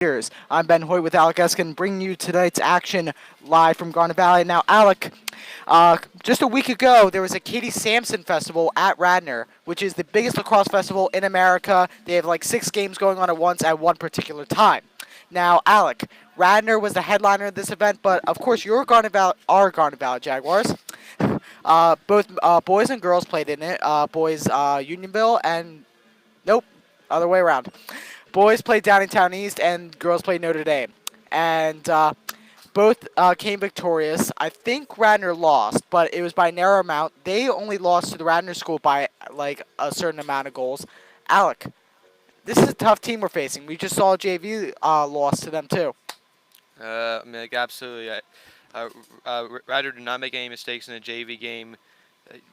I'm Ben Hoyt with Alec Eskin, bringing you tonight's action live from Garnet Valley. Now, Alec, just a week ago, there was a Katie Sampson Festival at Radnor, which is the biggest lacrosse festival in America. They have like 6 games going on at once at one particular time. Now, Alec, Radnor was the headliner of this event, but of course, our Garnet Valley Jaguars. Both boys and girls played in it. Boys Unionville and nope, other way around. Boys played Downingtown East and girls played Notre Dame. And both came victorious. I think Radnor lost, but it was by a narrow amount. They only lost to the Radnor school by like a certain amount of goals. Alec, this is a tough team we're facing. We just saw JV lost to them too. Absolutely. Radnor did not make any mistakes in the JV game.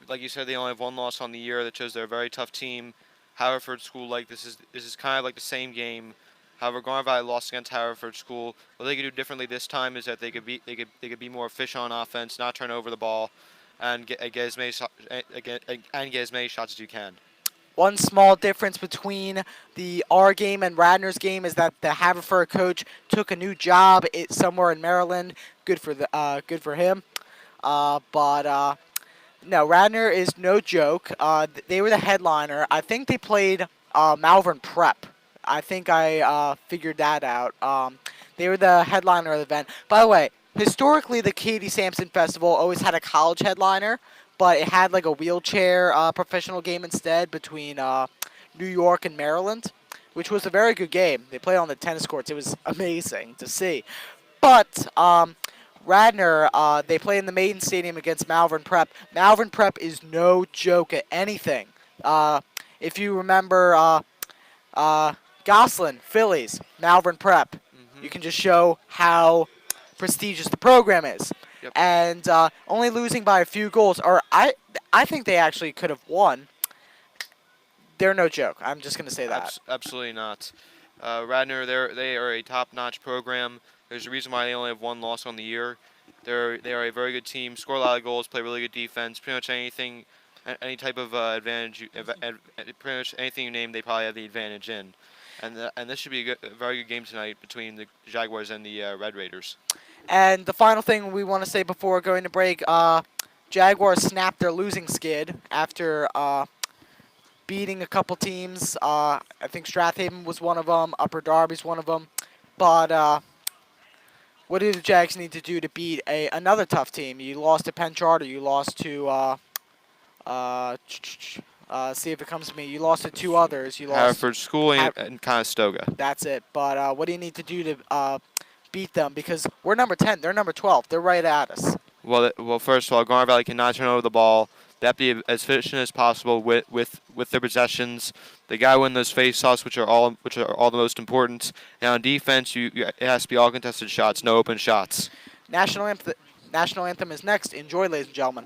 Like you said, they only have one loss on the year. That shows they're a very tough team. Haverford School, like this is kind of like the same game. However, Garnet Valley lost against Haverford School. What they could do differently this time is that they could be more efficient on offense, not turn over the ball, and get as many shots as you can. One small difference between our game and Radnor's game is that the Haverford coach took a new job somewhere in Maryland. Good for him. But no, Radnor is no joke. They were the headliner. I think they played Malvern Prep. I think I figured that out. They were the headliner of the event. By the way, historically, the Katie Sampson Festival always had a college headliner, but it had like a wheelchair professional game instead between New York and Maryland, which was a very good game. They played on the tennis courts. It was amazing to see. But Radnor, they play in the Maiden Stadium against Malvern Prep. Malvern Prep is no joke at anything. If you remember Gosselin, Phillies, Malvern Prep, you can just show how prestigious the program is. Yep. And only losing by a few goals, or I think they actually could have won. They're no joke. I'm just going to say that. Absolutely not. Radnor, they are a top-notch program. There's a reason why they only have one loss on the year. They are a very good team, score a lot of goals, play really good defense. Pretty much any type of advantage, pretty much anything you name, they probably have the advantage in. And this should be a very good game tonight between the Jaguars and the Red Raiders. And the final thing we want to say before going to break, Jaguars snapped their losing skid after beating a couple teams. I think Strathaven was one of them. Upper Darby's one of them. But what do the Jags need to do to beat another tough team? You lost to Penn Charter. You lost to see if it comes to me. You lost to 2 others. You lost Haverford School and Conestoga. That's it. But what do you need to do to beat them? Because we're number 10. They're number 12. They're right at us. Well, first of all, Garnet Valley cannot turn over the ball. They have to be as efficient as possible with their possessions. They got to win those face-offs, which are all the most important. And on defense, it has to be all contested shots, no open shots. National anthem is next. Enjoy, ladies and gentlemen.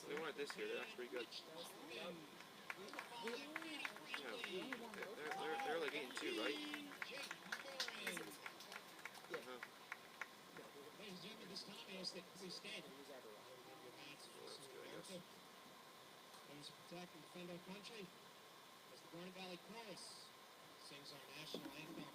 They won it this year. They're actually pretty good. They're like 8-2, right? Protect and defend our country as the Garnet Valley Chorus sings our national anthem.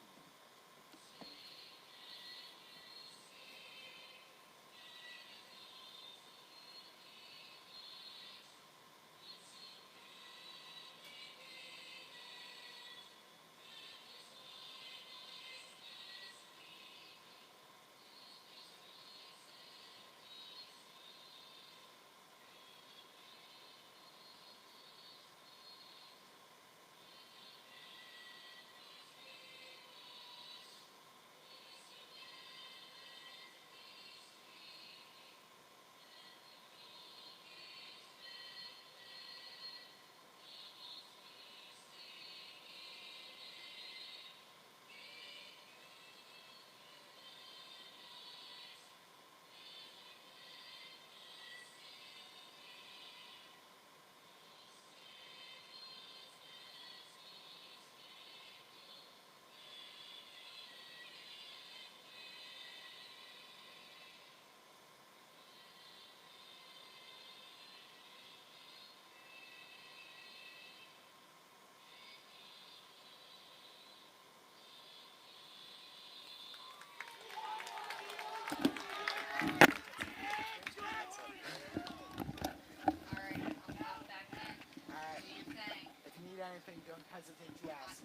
hesitate to ask.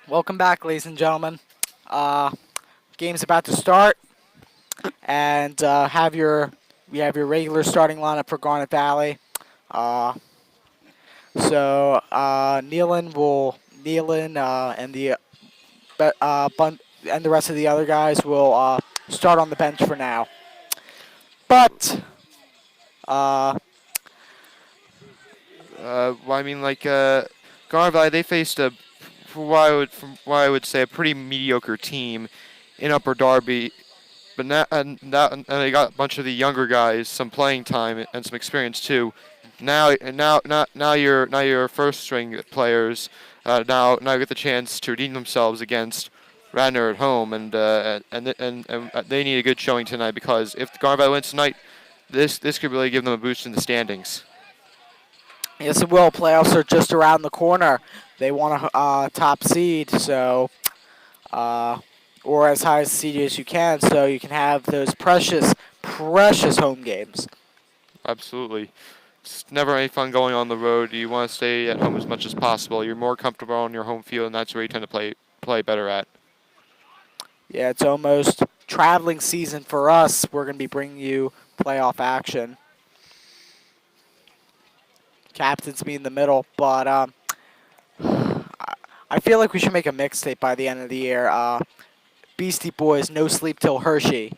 Welcome back, ladies and gentlemen. Uh, game's about to start, and we have your regular starting lineup for Garnet Valley. Uh, Nealon and the rest of the other guys will start on the bench for now. But uh, Well, I mean, Garnet Valley, they faced from what I would say, a pretty mediocre team in Upper Darby. But and they got a bunch of the younger guys, some playing time and some experience too. Now your first string players now get the chance to redeem themselves against Radnor at home, and they need a good showing tonight because if the Garnet Valley wins tonight, this could really give them a boost in the standings. yes, it will. Playoffs are just around the corner. They want a top seed, so or as high a seed as you can, so you can have those precious home games. Absolutely. It's never any fun going on the road. You want to stay at home as much as possible. You're more comfortable on your home field, and that's where you tend to play better at. Yeah, it's almost traveling season for us. We're going to be bringing you playoff action. Captains be in the middle, but I feel like we should make a mixtape by the end of the year. Beastie Boys, No Sleep Till Hershey,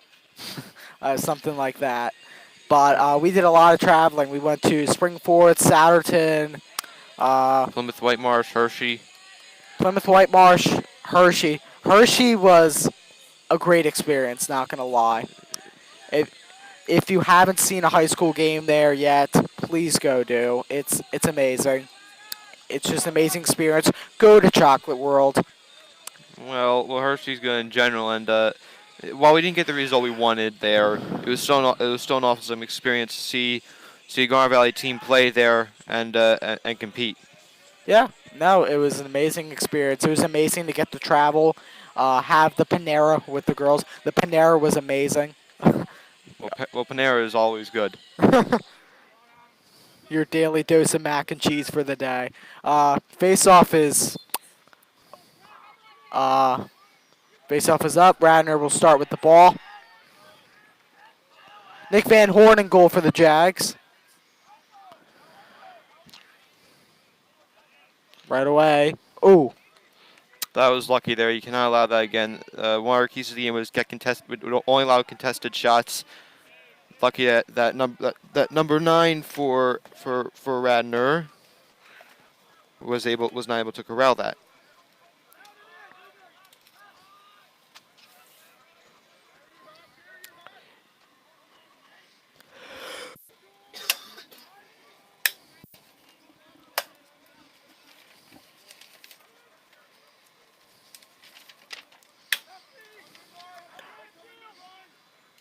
something like that. But we did a lot of traveling. We went to Springford, Souderton, Plymouth White Marsh, Hershey. Plymouth White Marsh, Hershey. Hershey was a great experience, not going to lie. If you haven't seen a high school game there yet, please go do. It's amazing. It's just an amazing experience. Go to Chocolate World. Well, Hershey's good in general, and while we didn't get the result we wanted there, it was still an awesome experience to see a Garnet Valley team play there and compete. Yeah, no, it was an amazing experience. It was amazing to get to travel, have the Panera with the girls. The Panera was amazing. Well, Panera is always good. Your daily dose of mac and cheese for the day. Face-off is uh, face-off is up. Radnor will start with the ball. Nick Van Horn in goal for the Jags. Right away. Ooh. That was lucky there. You cannot allow that again. One of our keys to the game was would only allow contested shots. Lucky that number 9 for Radnor was not able to corral that.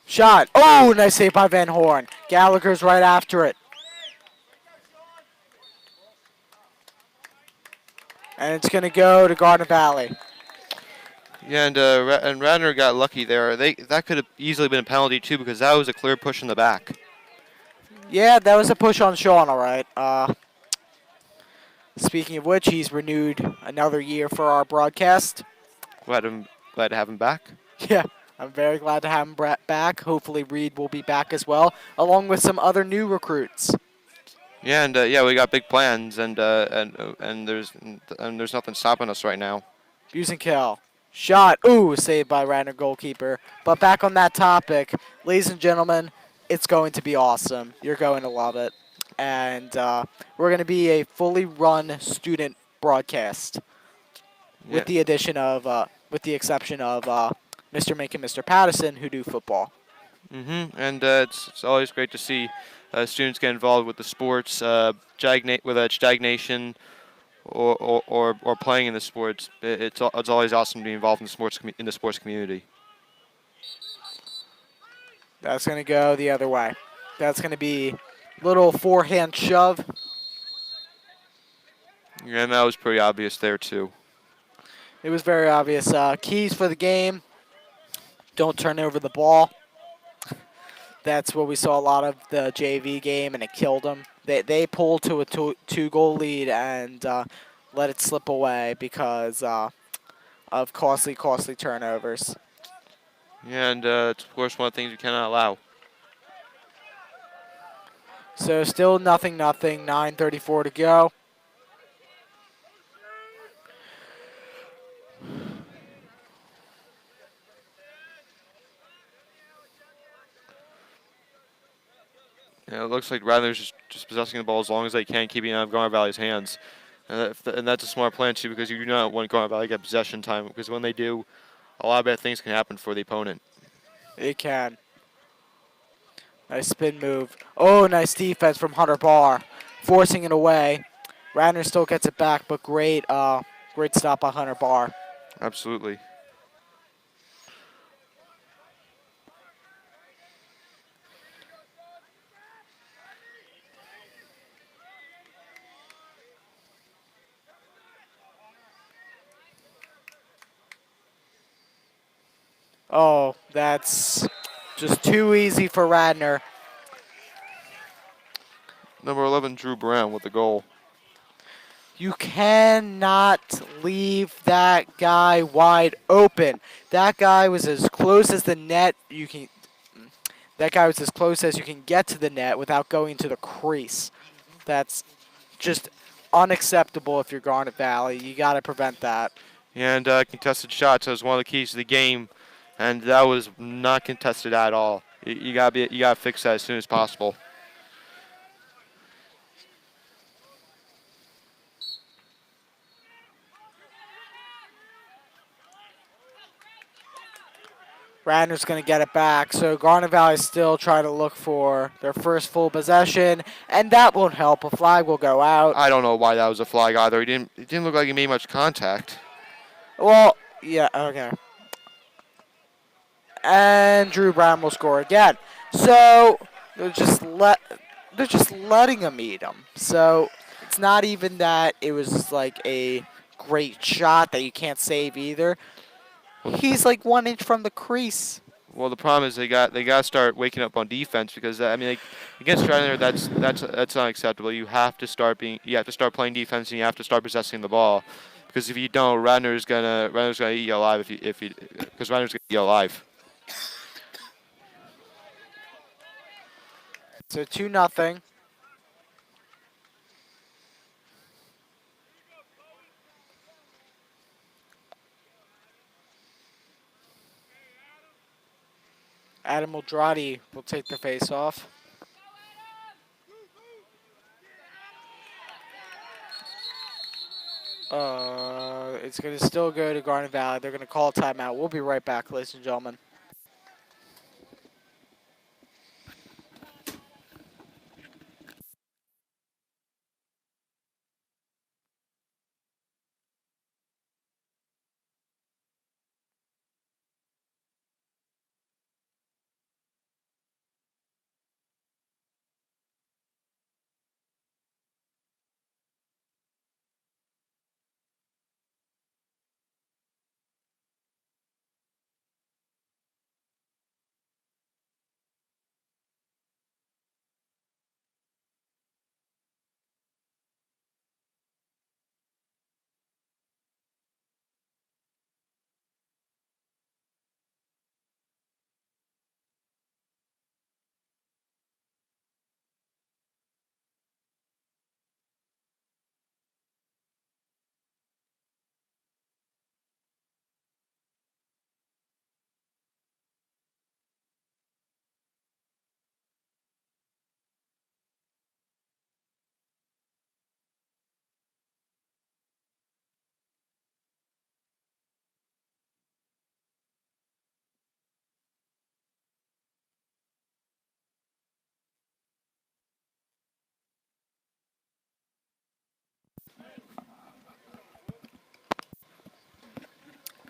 Shot. Oh, nice save by Van Horn. Gallagher's right after it. And it's going to go to Garden Valley. Yeah, and Radnor got lucky there. That could have easily been a penalty too because that was a clear push in the back. Yeah, that was a push on Sean, all right. Speaking of which, he's renewed another year for our broadcast. Glad to have him back. Yeah, I'm very glad to have him back. Hopefully Reed will be back as well, along with some other new recruits. Yeah, and we got big plans, and there's nothing stopping us right now. Buse and kill. Shot. Ooh, saved by Radnor goalkeeper. But back on that topic, ladies and gentlemen, it's going to be awesome. You're going to love it. And we're going to be a fully run student broadcast, with the exception of Mr. Mink and Mr. Patterson, who do football. And it's always great to see students get involved with the sports, stagnation, or playing in the sports. It's always awesome to be involved in the sports community. That's going to go the other way. That's going to be little forehand shove. Yeah, and that was pretty obvious there too. It was very obvious. Keys for the game: don't turn over the ball. That's what we saw a lot of the JV game, and it killed them. They pulled to a two-goal lead and let it slip away because of costly turnovers. And it's, of course, one of the things you cannot allow. So still nothing. 9:34 to go. Yeah, it looks like Radnor's just possessing the ball as long as they can, keeping it out of Garnet Valley's hands. And that's a smart plan, too, because you do not want Garnet Valley to get possession time, because when they do, a lot of bad things can happen for the opponent. It can. Nice spin move. Oh, nice defense from Hunter Barr, forcing it away. Radnor still gets it back, but great stop by Hunter Barr. Absolutely. Oh, that's just too easy for Radnor. Number 11, Drew Brown with the goal. You cannot leave that guy wide open. That guy was as close as the net you can. That guy was as close as you can get to the net without going to the crease. That's just unacceptable if you're Garnet Valley. You got to prevent that. And contested shots was one of the keys to the game, and that was not contested at all. You gotta fix that as soon as possible. Radnor's going to get it back. So Garnet Valley is still trying to look for their first full possession, and that won't help. A flag will go out. I don't know why that was a flag either. It didn't look like he made much contact. Well, yeah, okay. And Drew Brown will score again. So they're just letting him eat him. So it's not even that it was like a great shot that you can't save either. He's like 1 inch from the crease. Well, the problem is they got to start waking up on defense because I mean, like, against Radnor, that's unacceptable. You have to start playing defense and you have to start possessing the ball, because if you don't, Radnor's gonna eat you alive because Radnor's gonna eat you alive. So 2-0. Adam Muldrati will take the face off. It's going to still go to Garnet Valley. They're going to call a timeout. We'll be right back, ladies and gentlemen.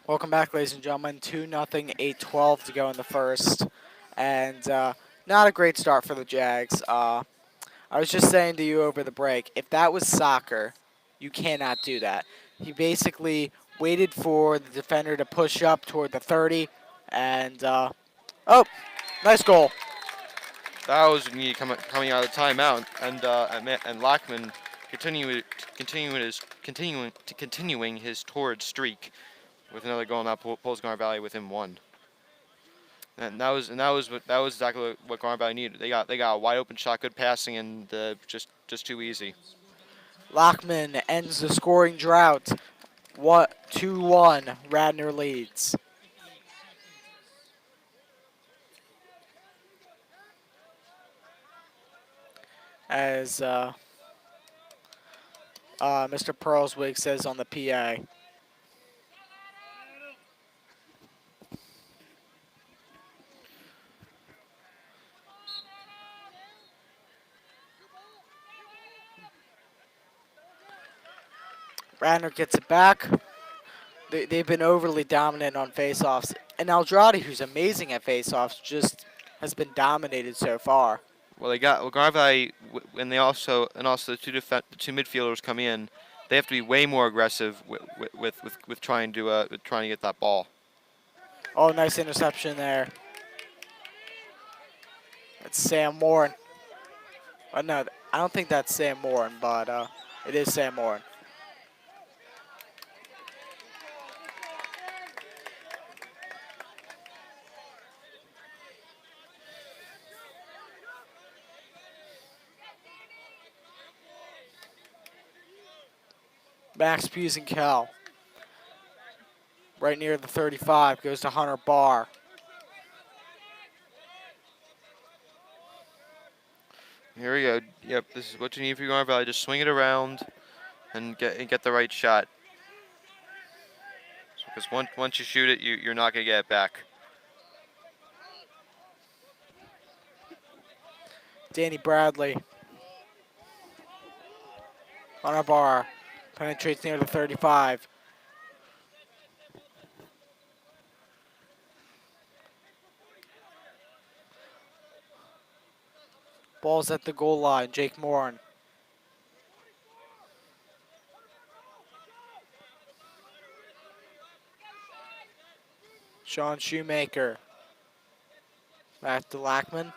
Welcome back, ladies and gentlemen. 2-0, 8-12 to go in the first. And not a great start for the Jags. I was just saying to you over the break, if that was soccer, you cannot do that. He basically waited for the defender to push up toward the 30. And, oh, nice goal. That was needed coming out of the timeout, and Lockman continuing his torrid streak with another goal. Now pulls Garnet Valley within one. And that was exactly what Garnet Valley needed. They got a wide open shot, good passing, and just too easy. Lockman ends the scoring drought. 2-1. Radnor leads. As Mr. Pearlswig says on the PA. Radnor gets it back. They've been overly dominant on faceoffs. And Aldrade, who's amazing at faceoffs, just has been dominated so far. Well, Garnet Valley, and also the two midfielders come in. They have to be way more aggressive with trying to get that ball. Oh, nice interception there. That's Sam Morin. No, I don't think that's Sam Morin, but it is Sam Morin. Max Busenkel. Right near the 35, goes to Hunter Barr. Here we go. Yep, this is what you need for your Garnet Valley. Just swing it around and get the right shot. Because once you shoot it, you're not gonna get it back. Danny Bradley. Hunter Barr penetrates near the 35. Ball's at the goal line. Jake Morin. Sean Shoemaker. Back to Lackman.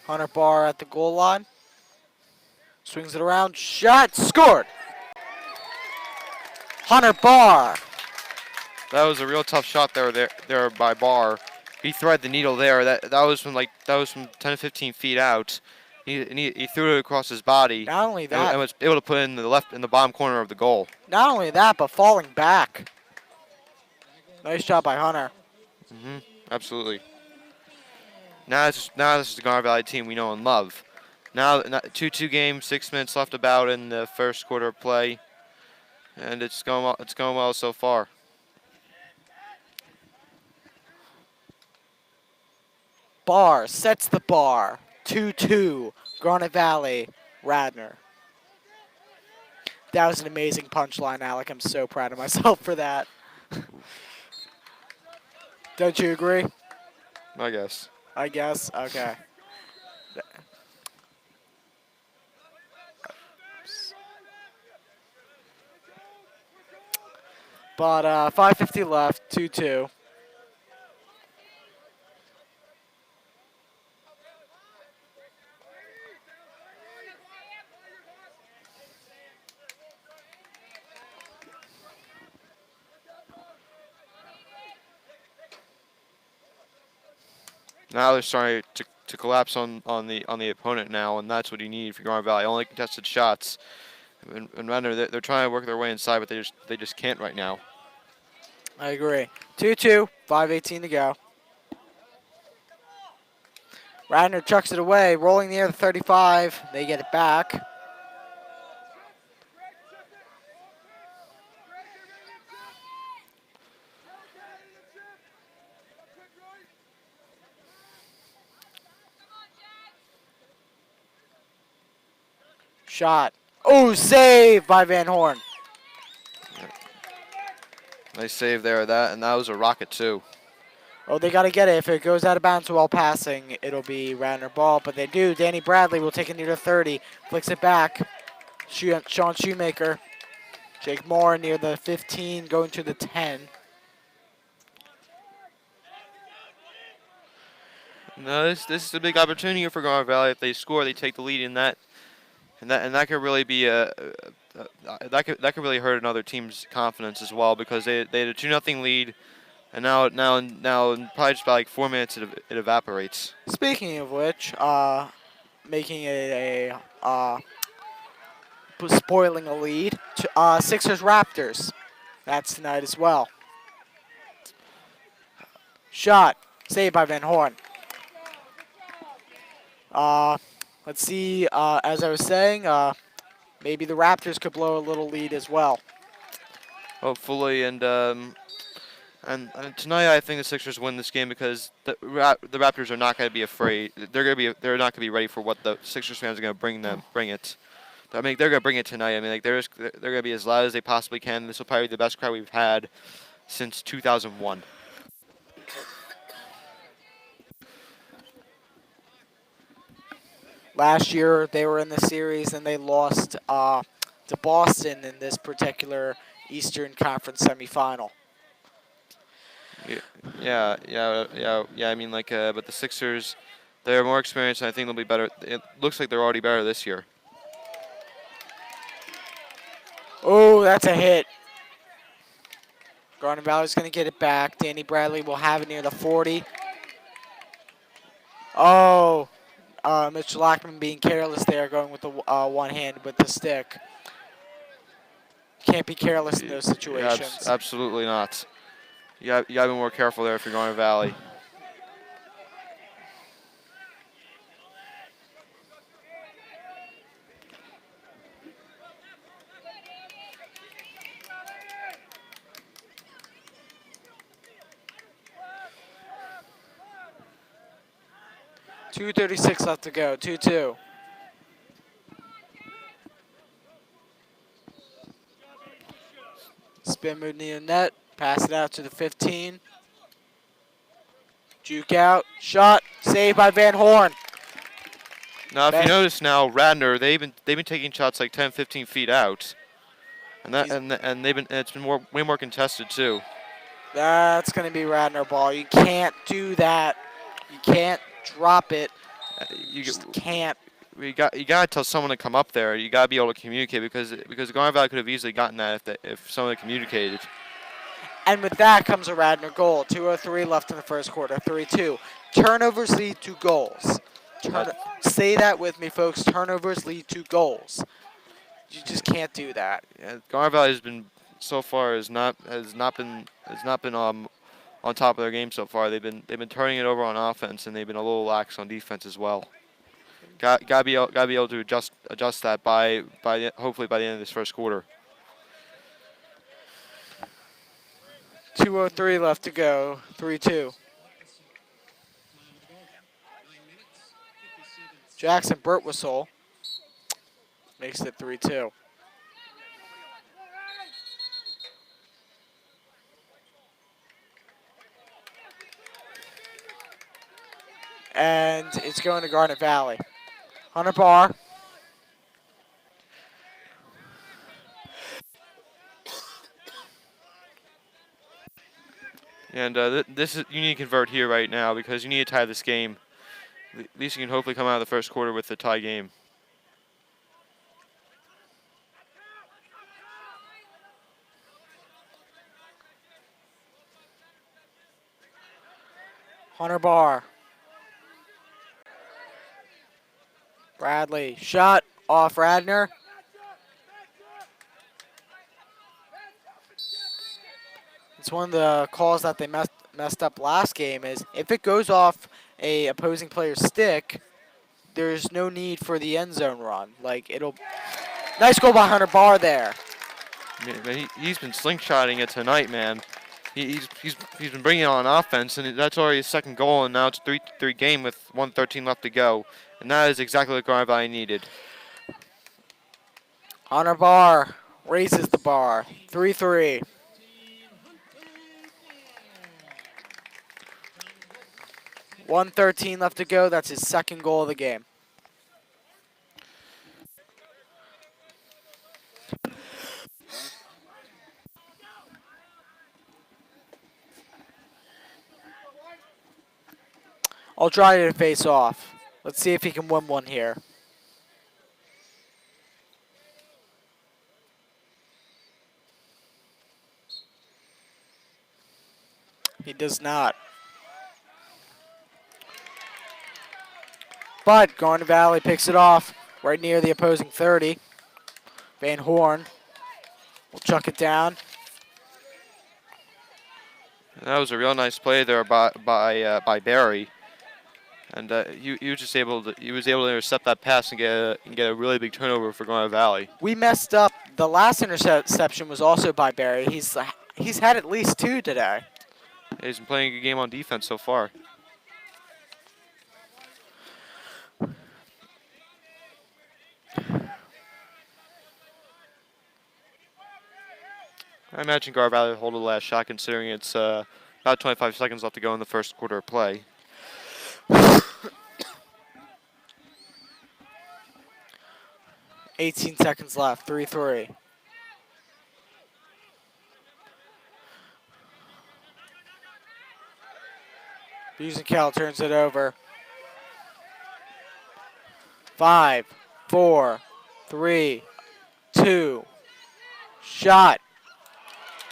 Hunter Barr at the goal line. Swings it around. Shot. Scored. Hunter Barr. That was a real tough shot there by Barr. He threaded the needle there. That was from 10 to 15 feet out. He threw it across his body. Not only that. And was able to put it in the bottom corner of the goal. Not only that, but falling back. Nice job by Hunter. Absolutely. Now this is the Garnet Valley team we know and love. Now 2-2 game, 6 minutes left about in the first quarter of play, and it's going well so far. Barr sets the bar. 2-2. Garnet Valley. Radnor. That was an amazing punchline, Alec. I'm so proud of myself for that. Don't you agree? I guess. I guess. Okay. But 5:50 left. 2-2. Now they're starting to collapse on the opponent now, and that's what you need for Garnet Valley. Only contested shots. And Radnor, they're trying to work their way inside, but they just can't right now. I agree. 2-2. 5:18 to go. Radnor chucks it away, rolling near the 35. They get it back. Shot. Oh, save by Van Horn. Nice save there, and that was a rocket too. Oh, they got to get it. If it goes out of bounds while passing, it'll be Radnor ball, but they do. Danny Bradley will take it near the 30, flicks it back. Sean Shoemaker. Jake Moore near the 15, going to the 10. No, this is a big opportunity for Garnet Valley. If they score, they take the lead in that, and that could really be that could really hurt another team's confidence as well because they had a 2-0 lead, and now in probably just about like 4 minutes it evaporates. Speaking of which, making it spoiling a lead. Sixers Raptors. That's tonight as well. Shot. Saved by Van Horn. Let's see. As I was saying, maybe the Raptors could blow a little lead as well. Hopefully, and tonight I think the Sixers win this game because the Raptors are not going to be afraid. They're not going to be ready for what the Sixers fans are going to bring it. I mean, they're going to bring it tonight. I mean, like they're going to be as loud as they possibly can. This will probably be the best crowd we've had since 2001. Last year they were in the series and they lost to Boston in this particular Eastern Conference semifinal. Yeah. I mean, like, but the Sixers, they're more experienced, and I think they'll be better. It looks like they're already better this year. Oh, that's a hit. Garnet Valley's going to get it back. Danny Bradley will have it near the 40. Oh, Mr. Lackman being careless there, going with the one hand with the stick. Can't be careless in those situations. Absolutely not. You got to be more careful there if you're going to Valley. .236 left to go. 2-2. Spin move near net. Pass it out to the 15. Juke out. Shot. Saved by Van Horn. Now, if you notice now, Radnor, they've been taking shots like 10, 15 feet out, and it's been way more contested too. That's going to be Radnor ball. You can't do that. You can't drop it. You just can't. You got to tell someone to come up there. You got to be able to communicate because Garnet Valley could have easily gotten that if someone had communicated. And with that comes a Radnor goal. 2:03 left in the first quarter. 3-2. Turnovers lead to goals. Say that with me, folks. Turnovers lead to goals. You just can't do that. Yeah, Garnet Valley has been so far has not been on top of their game so far. They've been turning it over on offense and they've been a little lax on defense as well. Got to be able to adjust that hopefully by the end of this first quarter. 2:03 left to go. 3-2. Jackson Burtwhistle makes it 3-2. And it's going to Garnet Valley. Hunter Barr. And this is you need to convert here right now because you need to tie this game. At least you can hopefully come out of the first quarter with the tie game. Hunter Barr. Bradley. Shot off Radnor. It's one of the calls that they messed up last game is if it goes off a opposing player's stick, there's no need for the end zone run. Like nice goal by Hunter Barr there. Man, he's been slingshotting it tonight, man. He's been bringing it on offense, and that's already his second goal, and now it's 3-3 game with 1:13 left to go, and that is exactly what Garnet Valley needed. Hunter Barr raises the bar. 3-3. .113 left to go. That's his second goal of the game. I'll try to face off. Let's see if he can win one here. He does not. But Garnet Valley picks it off right near the opposing 30. Van Horn will chuck it down. That was a real nice play there by Barry, and he was just able to intercept that pass and get a really big turnover for Garnet Valley. We messed up. The last interception was also by Barry. He's had at least 2 today. He's been playing a good game on defense so far. I imagine Garnet Valley will hold the last shot, considering it's about 25 seconds left to go in the first quarter of play. $18 seconds left. 3-3. Busenkel turns it over. 5, 4, 3, 2. Shot.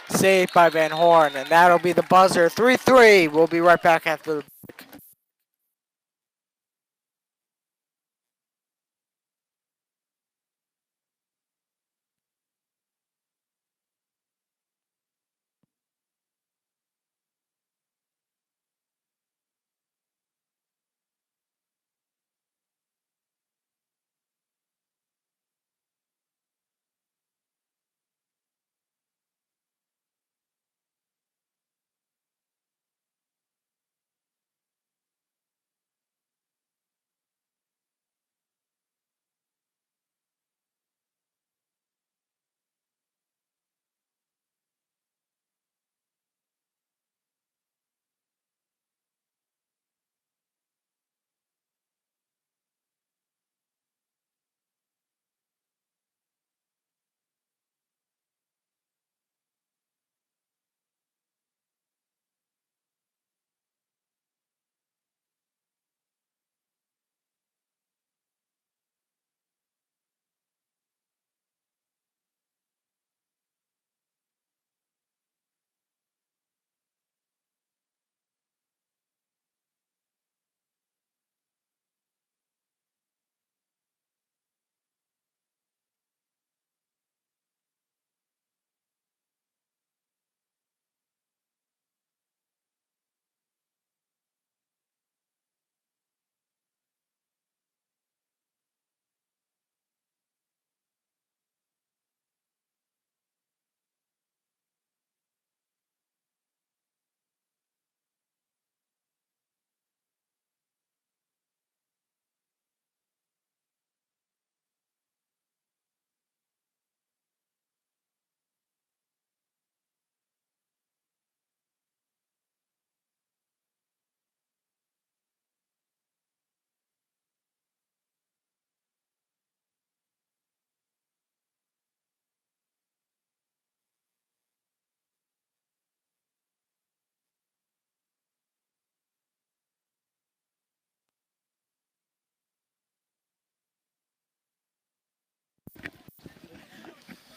Saved by Van Horn, and that'll be the buzzer. 3-3. We'll be right back after the break.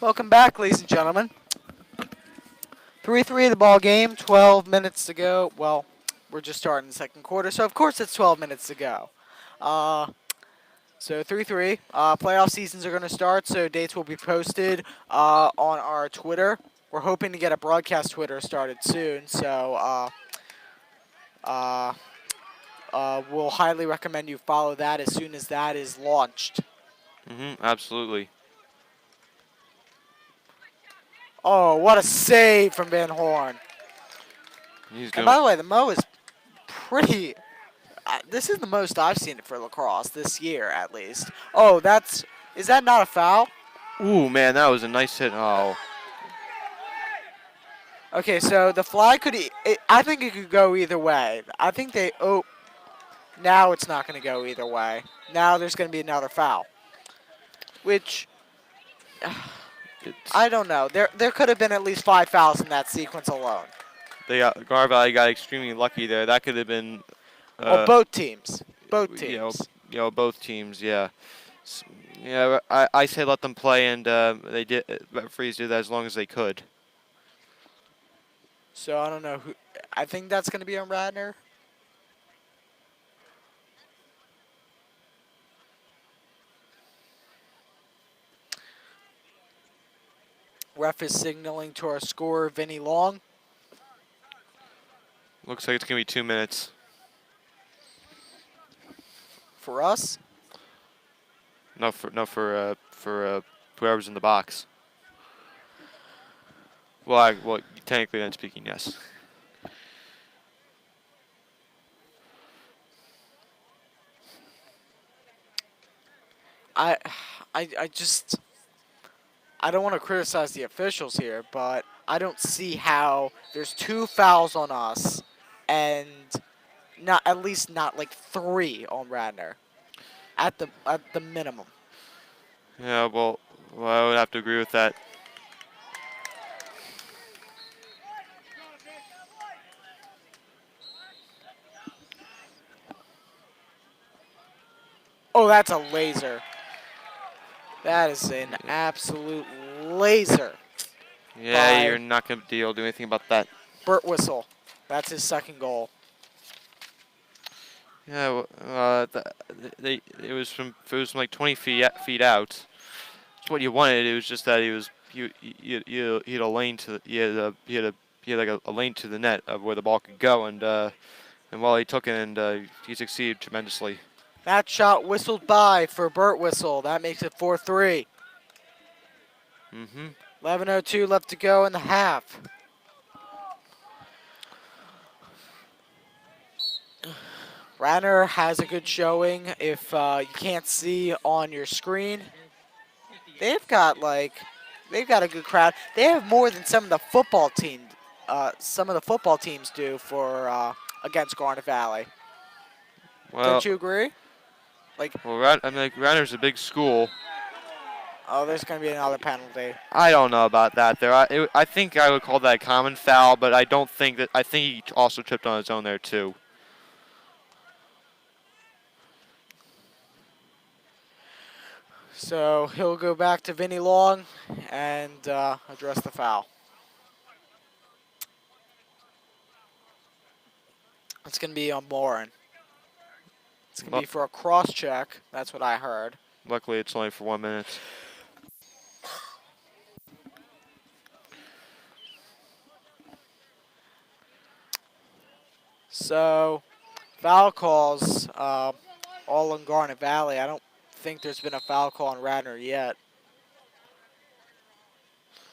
Welcome back, ladies and gentlemen. 3-3 the ball game. 12 minutes to go. Well, we're just starting the second quarter, so of course it's 12 minutes to go. So 3-3. Playoff seasons are going to start, so dates will be posted on our Twitter. We're hoping to get a broadcast Twitter started soon, so we'll highly recommend you follow that as soon as that is launched. Absolutely. Oh, what a save from Van Horn. And by the way, the Mo is pretty... this is the most I've seen it for lacrosse this year, at least. Oh, is that not a foul? Ooh, man, that was a nice hit. Oh. Okay, so the flag I think it could go either way. I think now it's not going to go either way. Now there's going to be another foul. Which, I don't know. There could have been at least 5 fouls in that sequence alone. Garnet Valley got extremely lucky there. That could have been Oh, Uh, both teams. Both you know, teams. both teams. Yeah. Yeah, I say let them play, and they did. Referees did that as long as they could. So I don't know who. I think that's going to be on Radnor. Ref is signaling to our scorer, Vinny Long. Looks like it's gonna be 2 minutes. For us. No, for whoever's in the box. Well, technically, then speaking, yes. I, I just. I don't want to criticize the officials here, but I don't see how there's 2 fouls on us, and not at least not like 3 on Radnor, at the minimum. Yeah, well, I would have to agree with that. Oh, that's a laser. That is an absolute laser Yeah, you're by not gonna be able to do anything about that. Burt Whistle. That's his second goal. Yeah, it was from like 20 feet out. It's what you wanted. It was just that he had a lane to he had like a lane to the net of where the ball could go, and while he took it, and he succeeded tremendously. That shot whistled by for Burt Whistle. That makes it 4-3. Mm-hmm. 11:02 left to go in the half. Radnor has a good showing. If you can't see on your screen, they've got a good crowd. They have more than some of the football teams do for against Garnet Valley. Well, Don't you agree? Like, I mean, like Radnor's a big school. oh, there's going to be another penalty. I don't know about that. I think I would call that a common foul, but I don't think that. I think he also tripped on his own there too. So he'll go back to Vinny Long and address the foul. It's going to be on Morin. It's going to Lu- be for a cross check. That's what I heard. Luckily, it's only for 1 minute. So foul calls all in Garnet Valley. I don't think there's been a foul call on Radnor yet,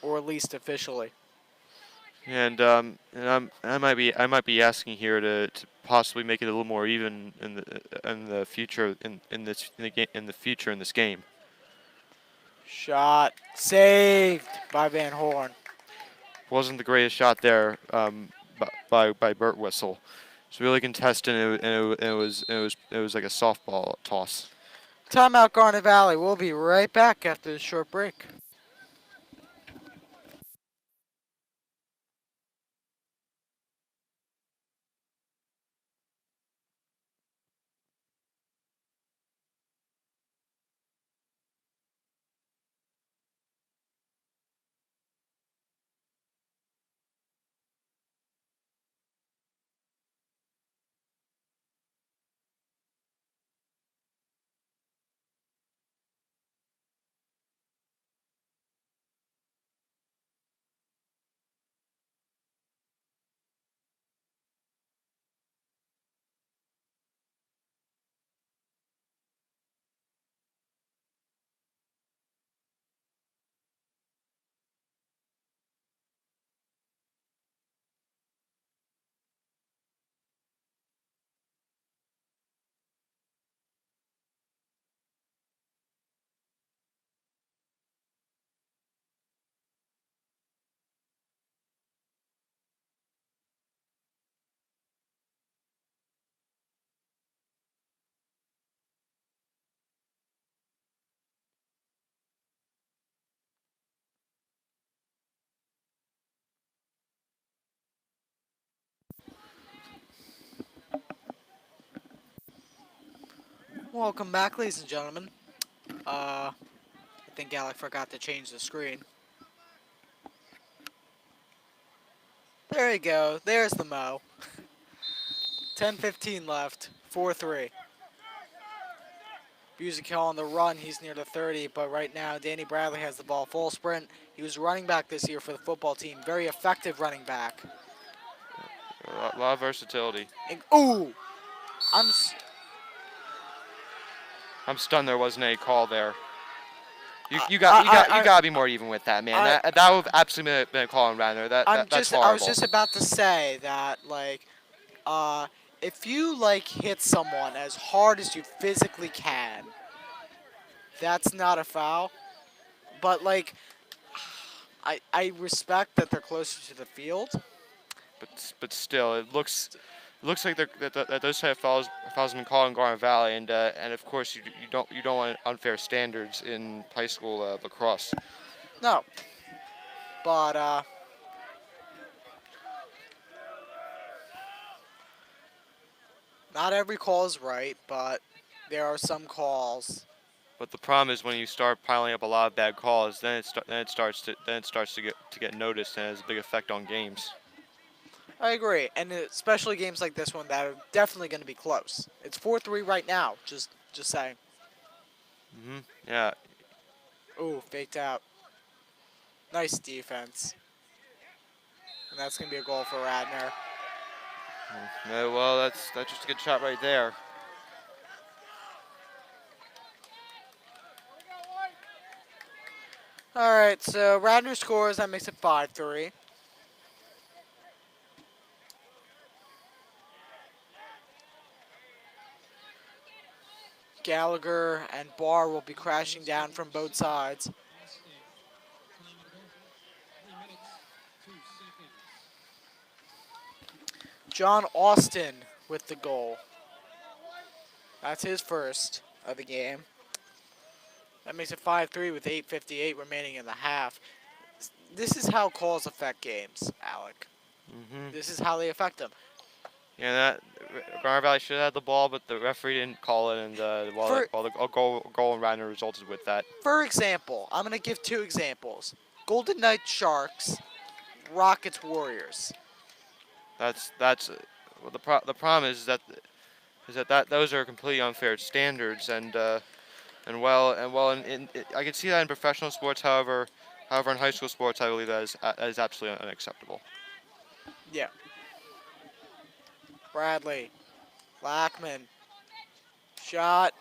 or at least officially. I might be asking here to possibly make it a little more even in the future in the future in this game. Shot saved by Van Horn. Wasn't the greatest shot there by Burt Whistle. It's really contested, and it was like a softball toss. Timeout, Garnet Valley. We'll be right back after this short break. Welcome back, ladies and gentlemen. I think Alec forgot to change the screen. There you go. There's the Mo. 10:15 left. 4-3. Music Hill on the run. He's near the 30, but right now Danny Bradley has the ball. Full sprint. He was running back this year for the football team. Very effective running back. A lot of versatility. And, ooh! I'm. I'm stunned there wasn't any call there. You I- gotta be more even with that, man. That would absolutely been a call on Radnor. That's horrible. I was just about to say that, like, if you like hit someone as hard as you physically can, that's not a foul. But like, I respect that they're closer to the field. But still, it looks like that those type of fouls have been called in Garnet Valley, and of course you don't want unfair standards in high school lacrosse. No, but not every call is right. But there are some calls. But the problem is when you start piling up a lot of bad calls, then it starts to get noticed and has a big effect on games. I agree, and especially games like this one that are definitely going to be close. It's 4-3 right now. Just saying. Yeah. Ooh, faked out. Nice defense. And that's going to be a goal for Radnor. Yeah, well, that's just a good shot right there. All right, so Radnor scores. That makes it 5-3. Gallagher and Barr will be crashing down from both sides. Time to go. 3 minutes, 2 seconds. John Austin with the goal. That's his first of the game. That makes it 5-3 with 8:58 remaining in the half. This is how calls affect games, Alec. This is how they affect them. Yeah, that Garnet Valley should have had the ball, but the referee didn't call it, and the goal in Radnor resulted with that. For example, I'm going to give 2 examples. Golden Knights Sharks, Rockets Warriors. Well, the problem is that those are completely unfair standards, and I can see that in professional sports. However, in high school sports, I believe that is absolutely unacceptable. Yeah. Bradley, Lackman, shot.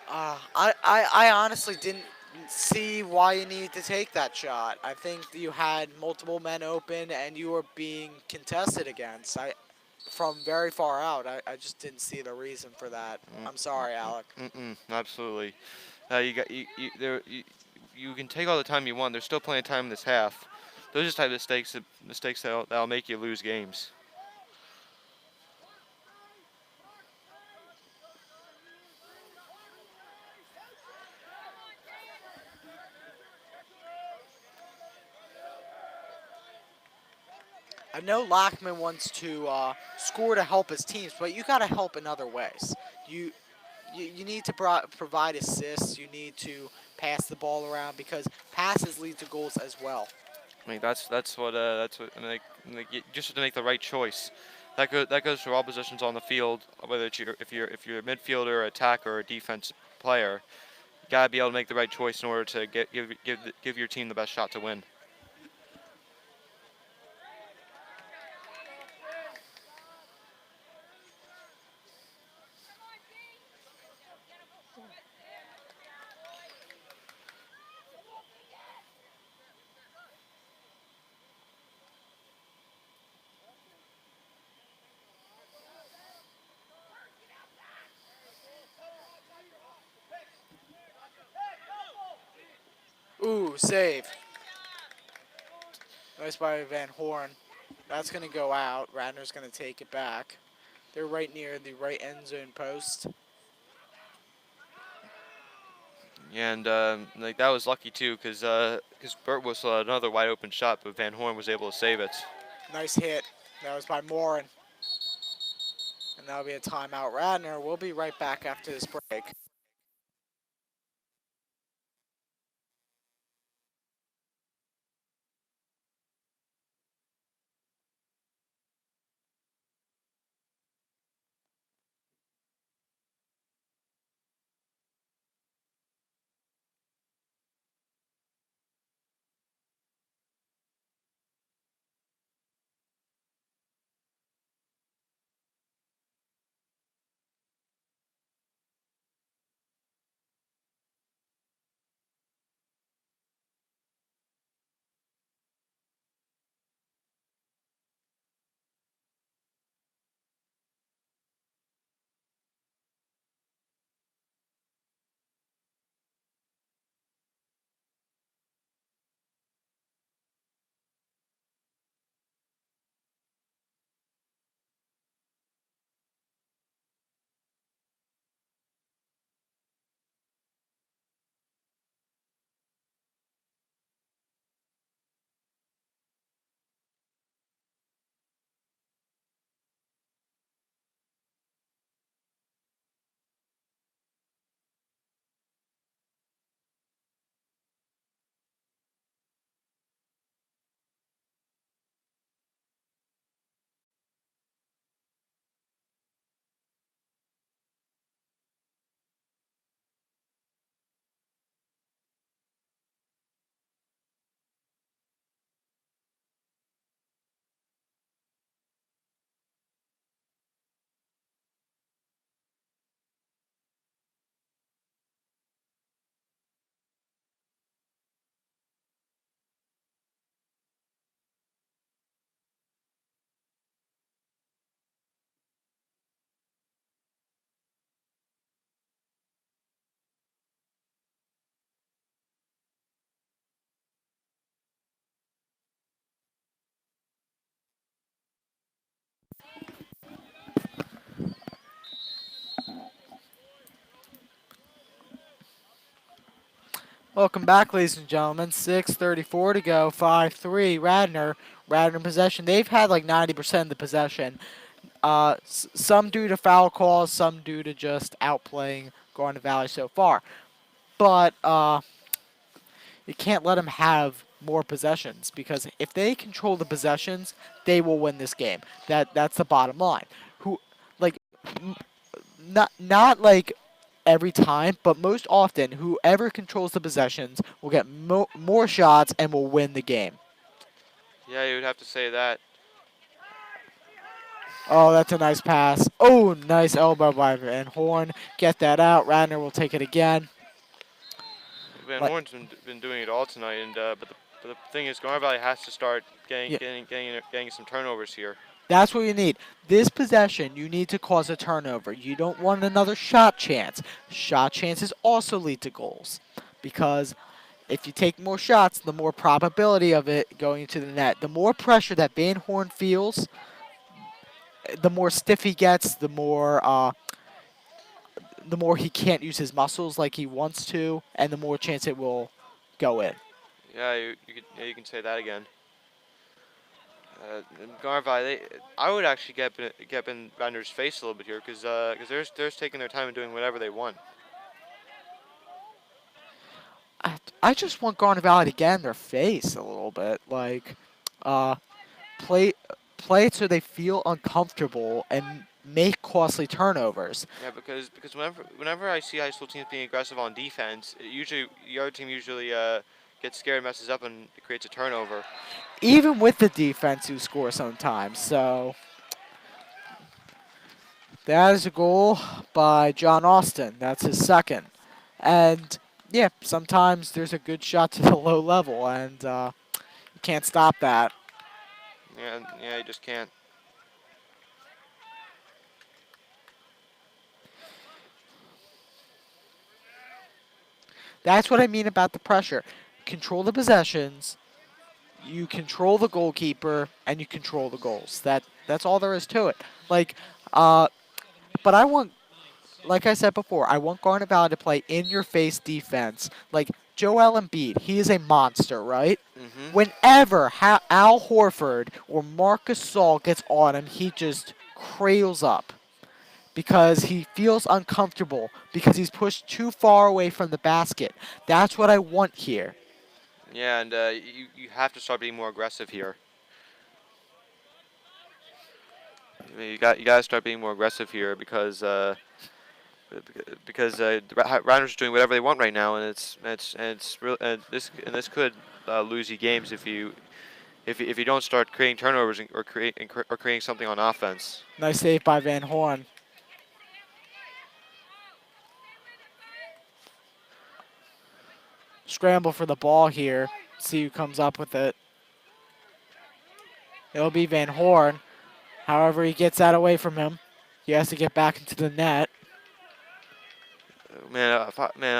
I honestly didn't see why you needed to take that shot. I think you had multiple men open and you were being contested against. From very far out. I just didn't see the reason for that. I'm sorry, Alec. Absolutely. You can take all the time you want. There's still plenty of time in this half. Those are the type of mistakes that'll make you lose games. I know Lockman wants to score to help his teams, but you got to help in other ways. You need to provide assists. You need to pass the ball around because passes lead to goals as well. I mean, that's what I mean, just to make the right choice. That goes for all positions on the field, whether it's if you're a midfielder, attacker, or a defense player. You gotta be able to make the right choice in order to give your team the best shot to win. Ooh, save. Nice by Van Horn. That's going to go out. Radnor's going to take it back. They're right near the right end zone post. And that was lucky too, because Burt whistled another wide open shot, but Van Horn was able to save it. Nice hit. That was by Morin. And that'll be a timeout. Radnor, we'll be right back after this break. Welcome back, ladies and gentlemen. 6:34 to go. 5-3. Radnor. Radnor in possession. They've had like 90% of the possession. Some due to foul calls, some due to just outplaying Garnet Valley so far. But you can't let them have more possessions because if they control the possessions, they will win this game. That's the bottom line. Who like not like every time, but most often, whoever controls the possessions will get more shots and will win the game. Yeah, you would have to say that. Oh, that's a nice pass. Oh, nice elbow by Van Horn. Get that out. Radnor will take it again. Van Like, Horn's been doing it all tonight, and but the thing is, Garnet Valley has to start yeah, getting some turnovers here. that's what you need. This possession, you need to cause a turnover. You don't want another shot chance. Shot chances also lead to goals because if you take more shots, the more probability of it going into the net. The more pressure that Van Horn feels, the more stiff he gets, the more he can't use his muscles like he wants to, and the more chance it will go in. Yeah, you can say that again. Garnet Valley, I would actually get in Radnor's face a little bit here because they're just taking their time and doing whatever they want. I just want Garnet Valley to get in their face a little bit, like uh, play play it so they feel uncomfortable and make costly turnovers. Yeah, because whenever I see high school teams being aggressive on defense, the other team usually gets scared, messes up, and it creates a turnover. Even with the defense, who score sometimes. So that is a goal by John Austin. That's his second. And yeah, sometimes there's a good shot to the low level, and you can't stop that. Yeah, you just can't. That's what I mean about the pressure. Control the possessions, you control the goalkeeper, and you control the goals. That's all there is to it. Like, uh, but I want, like I said before, I want Garnet Valley to play in-your-face defense. Like Joel Embiid, he is a monster, right? Mm-hmm. Whenever Al Horford or Marcus Gasol gets on him, he just cradles up. because he feels uncomfortable because he's pushed too far away from the basket. That's what I want here. Yeah, and you have to start being more aggressive here. I mean, you got to start being more aggressive here because Radnor's doing whatever they want right now, and it's real and this could lose you games if you don't start creating turnovers or creating something on offense. Nice save by Van Horn. Scramble for the ball here. See who comes up with it. It'll be Van Horn. However, he gets that away from him. He has to get back into the net. Man,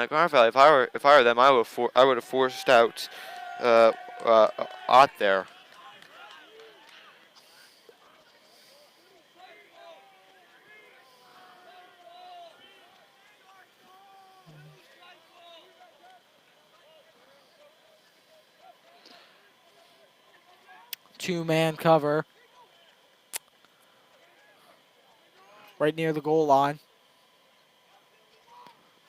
Garnet Valley, if I were them, I would have forced out uh, Ott there. Two-man cover. Right near the goal line.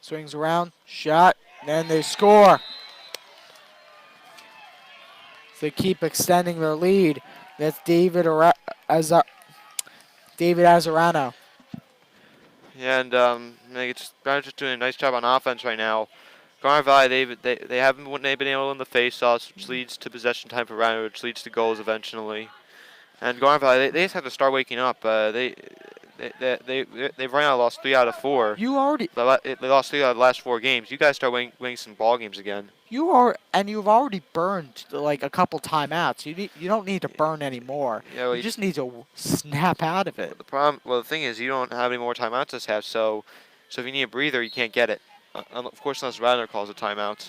Swings around, shot, then they score. They keep extending their lead. That's David Azarano. Yeah, and Garnet's just doing a nice job on offense right now. Garnet Valley, they haven't been able to win the face-offs, which leads to possession time for Radnor, which leads to goals eventually. And Garnet Valley, they just have to start waking up. They've right now lost 3 out of 4. You already They lost 3 out of the last 4 games. You guys start winning some ball games again. you've already burned like a couple timeouts. You don't need to burn anymore. Yeah, well, You just need to snap out of it. the thing is, you don't have any more timeouts this half. So if you need a breather, you can't get it. Of course, unless Radnor calls a timeout.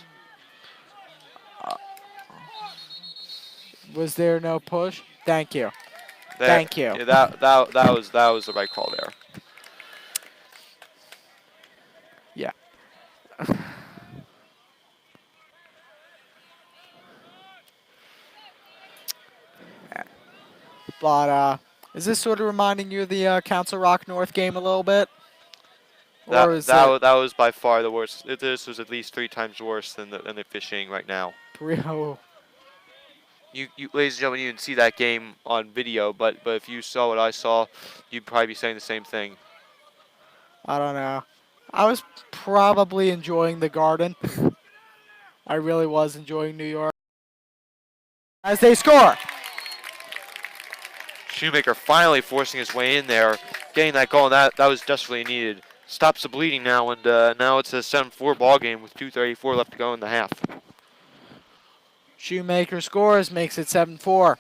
Was there no push? Thank you. There, Thank you. Yeah, that was the right call there. Yeah. But is this sort of reminding you of the Council Rock North game a little bit? Or is it That was by far the worst. This was at least 3 times worse than the fishing right now. Brio? You, ladies and gentlemen, you didn't see that game on video, but if you saw what I saw, you'd probably be saying the same thing. I don't know. I was probably enjoying the Garden. I really was enjoying New York. As they score. Shoemaker finally forcing his way in there, getting that goal, and that was desperately needed. Stops the bleeding now, and now it's a 7-4 ball game with 2:34 left to go in the half. Shoemaker scores, makes it 7-4.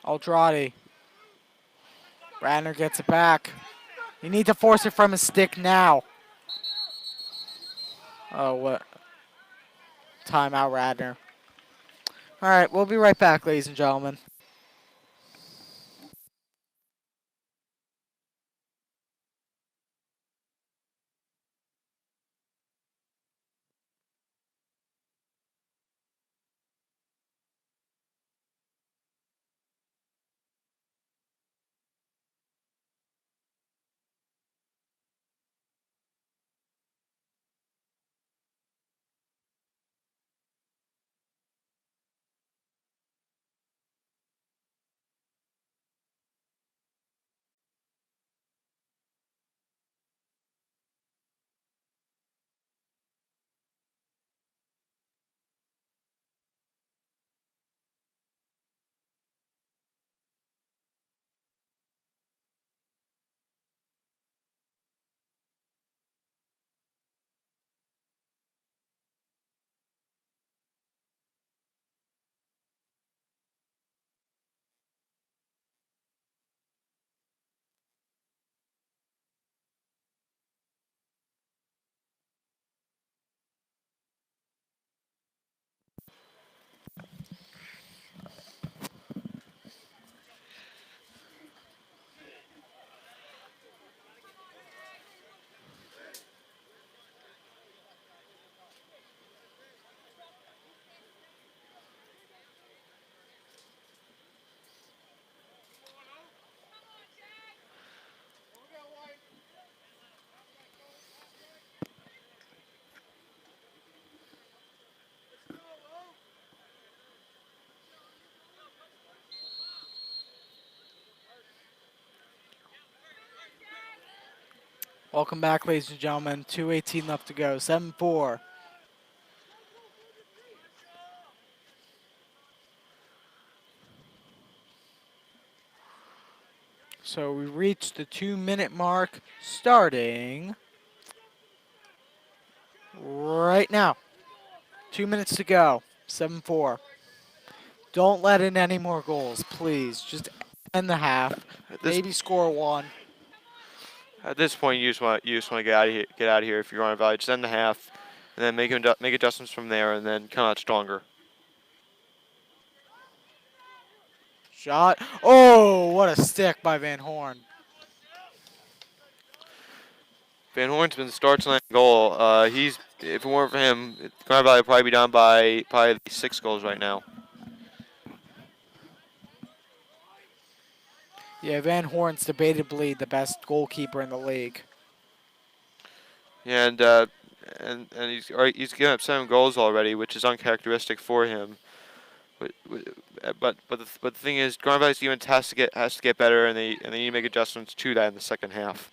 Aldrade. Radnor gets it back. You need to force it from his stick now. Oh, what? Timeout, Radnor. All right, we'll be right back, ladies and gentlemen. Welcome back, ladies and gentlemen. 2:18 left to go. 7-4. So we reached the 2-minute mark starting right now. 2 minutes to go. 7-4. Don't let in any more goals, please. Just end the half. At this Maybe score one. at this point, you just want to get out of here. Get out of here if you're on a Valley. Just end the half, and then make adjustments from there, and then come out stronger. Shot. Oh, what a stick by Van Horn. Van Horn's been the star tonight goal. If it weren't for him, Garnet Valley would probably be down by probably 6 goals right now. Yeah, Van Horn's debatably the best goalkeeper in the league. And and he's given up 7 goals already, which is uncharacteristic for him. But the thing is, Garnet Valley's defense has to get better, and they need to make adjustments to that in the second half.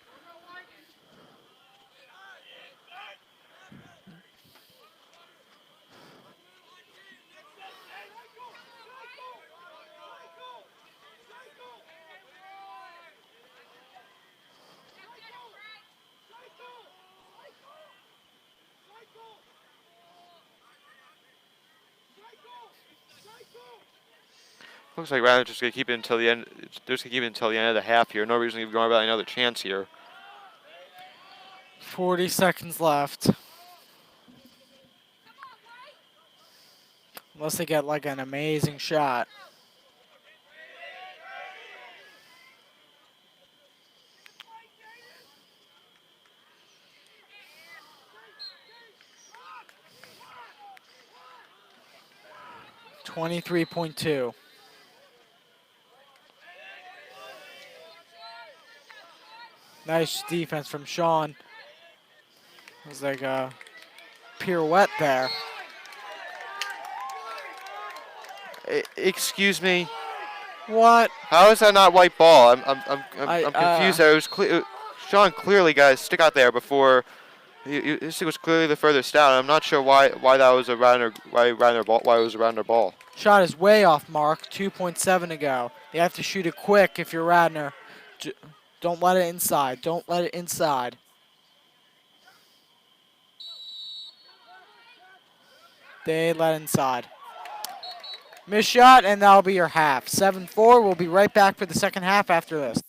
Looks like Radnor just gonna keep it until the end. They're just gonna keep it until the end of the half here. No reason to give Garnet Valley another chance here. 40 seconds left. Unless they get like an amazing shot. $23.2. Nice defense from Sean. It was like a pirouette there. Excuse me. What? How is that not white ball? I'm I confused. There. It was Sean clearly got his stick out there before. His stick was clearly the furthest down. I'm not sure why that was a Radnor ball. Why it was a Radnor ball. Shot is way off mark. 2.7 to go. You have to shoot it quick if you're Radnor. Don't let it inside. Don't let it inside. They let inside. Missed shot, and that'll be your half. 7-4. We'll be right back for the second half after this.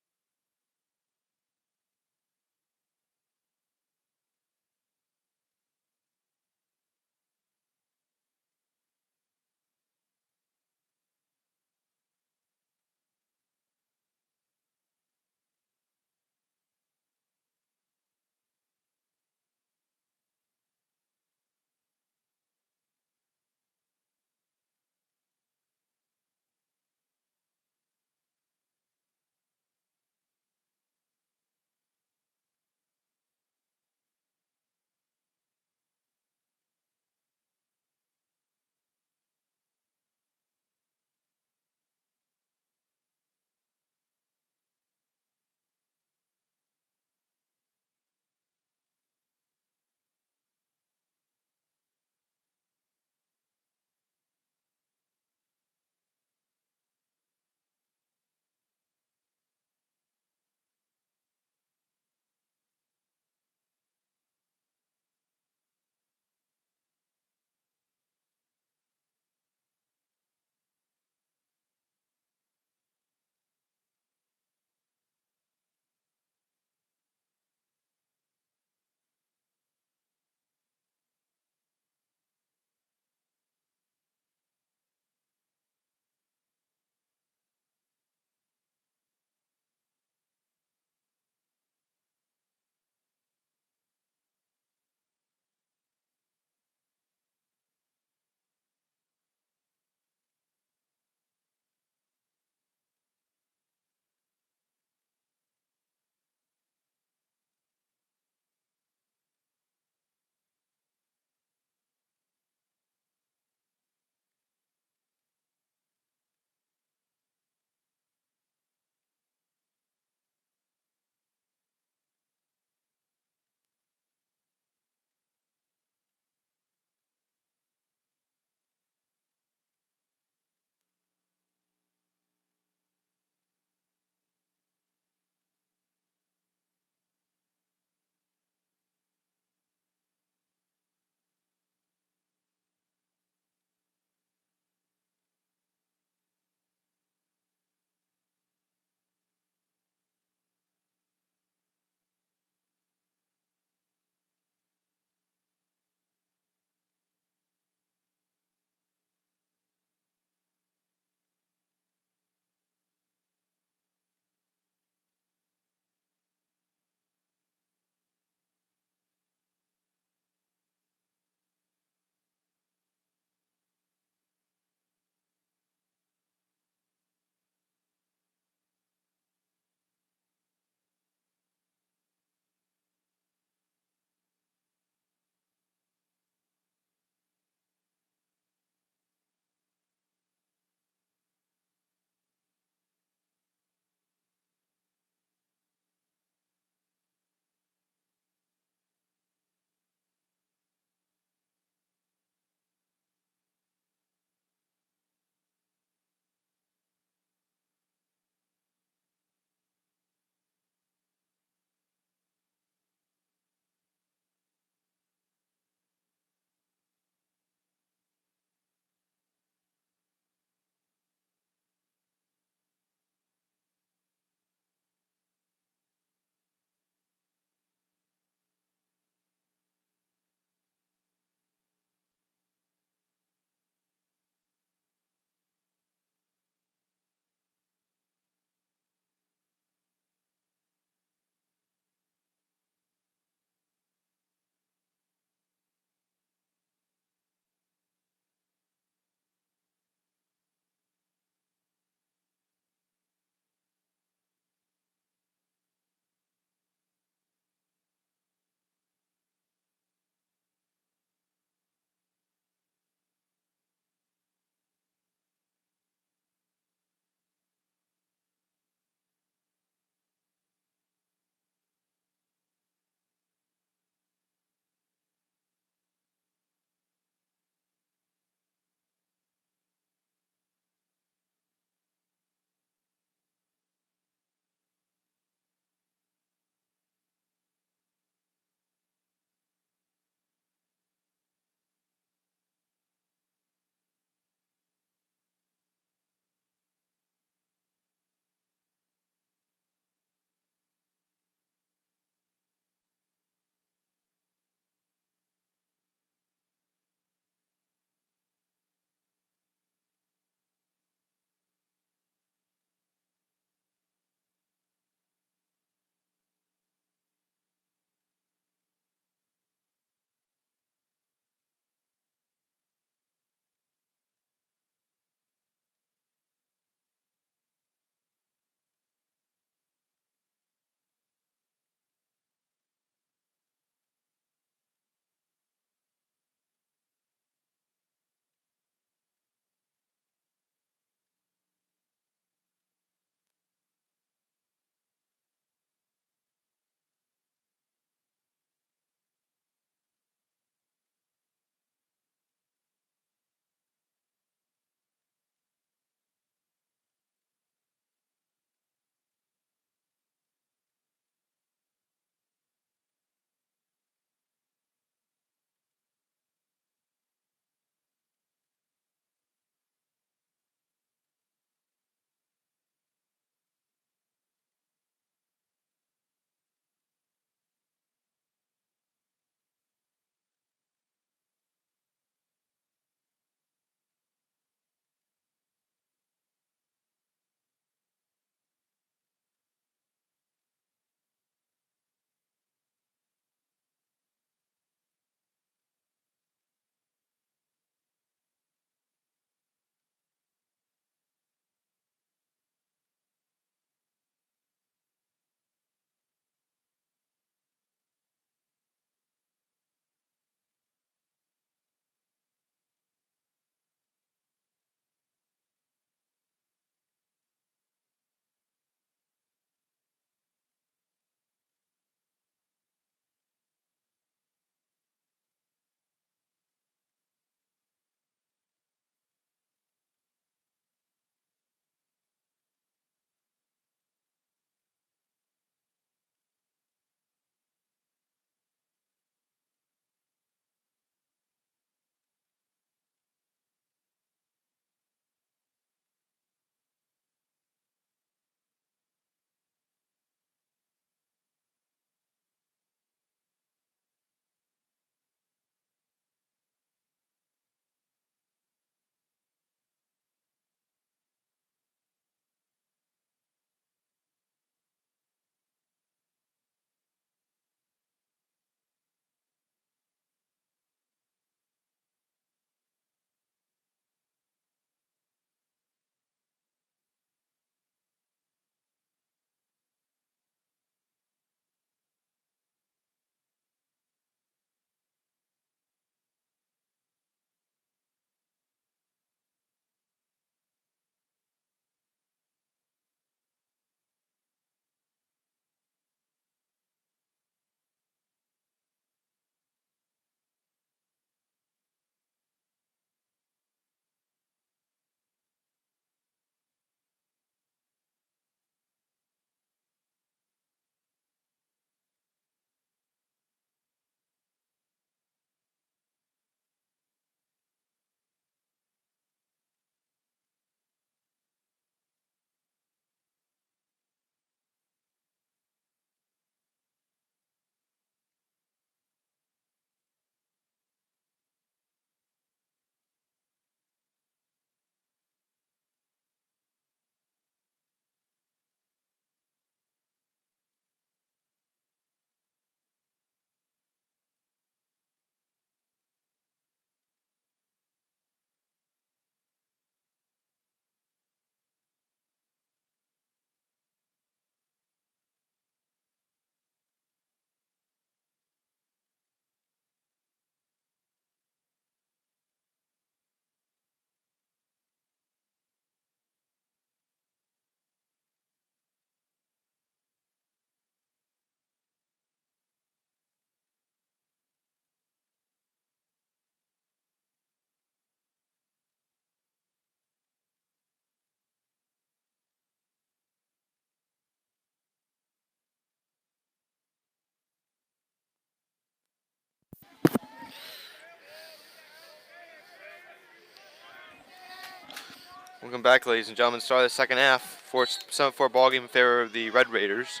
Welcome back, ladies and gentlemen. Start of the second half. 7-4 ball game in favor of the Red Raiders.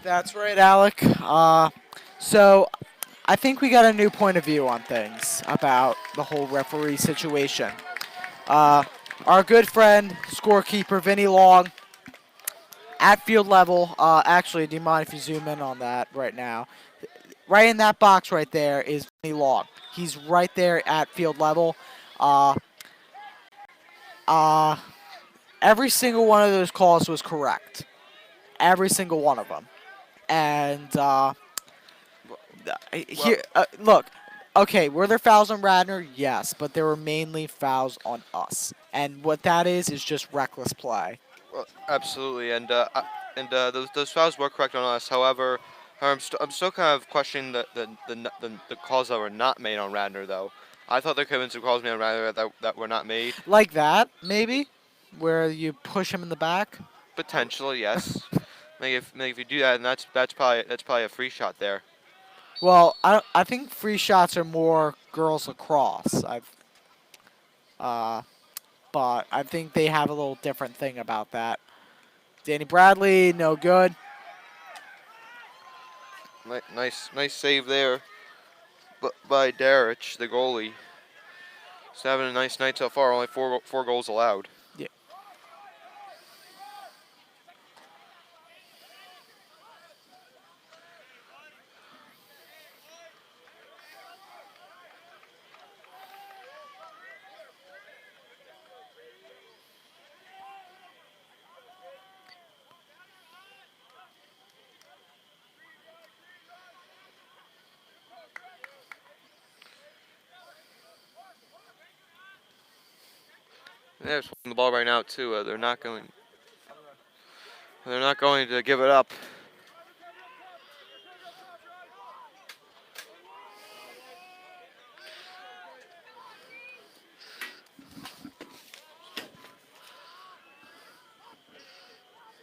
That's right, Alec. So I think we got a new point of view on things about the whole referee situation. Our good friend, scorekeeper Vinny Long, at field level. Actually, do you mind if you zoom in on that right now? Right in that box right there is Vinny Long. He's right there at field level. Uh, uh, every single one of those calls was correct. Every single one of them. And Well, here, look. Okay, were there fouls on Radnor? Yes, but there were mainly fouls on us. And what that is just reckless play. well, absolutely, those fouls were correct on us. However, I'm still kind of questioning the calls that were not made on Radnor, though. I thought there could have been some calls made on Radnor that were not made. Like that, maybe? Where you push him in the back? Potentially, yes. Maybe if you do that, and that's probably a free shot there. Well, I think free shots are more girls lacrosse. Uh, but I think they have a little different thing about that. Danny Bradley, no good. Nice save there, by Darich, the goalie. He's having a nice night so far. Only four goals allowed. Yeah. They're just holding the ball right now too. They're not going. They're not going to give it up.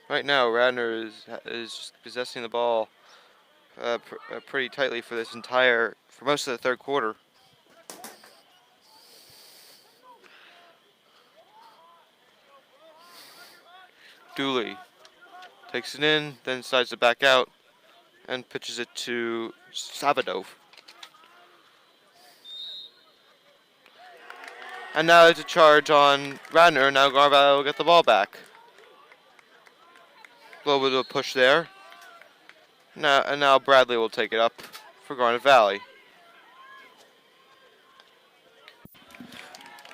Right now, Radnor is possessing the ball pretty tightly for most of the third quarter. Dooley takes it in, then decides to back out, and pitches it to Savadov. And now it's a charge on Radnor. Now Garnet will get the ball back. A little bit of a push there. Now Bradley will take it up for Garnet Valley.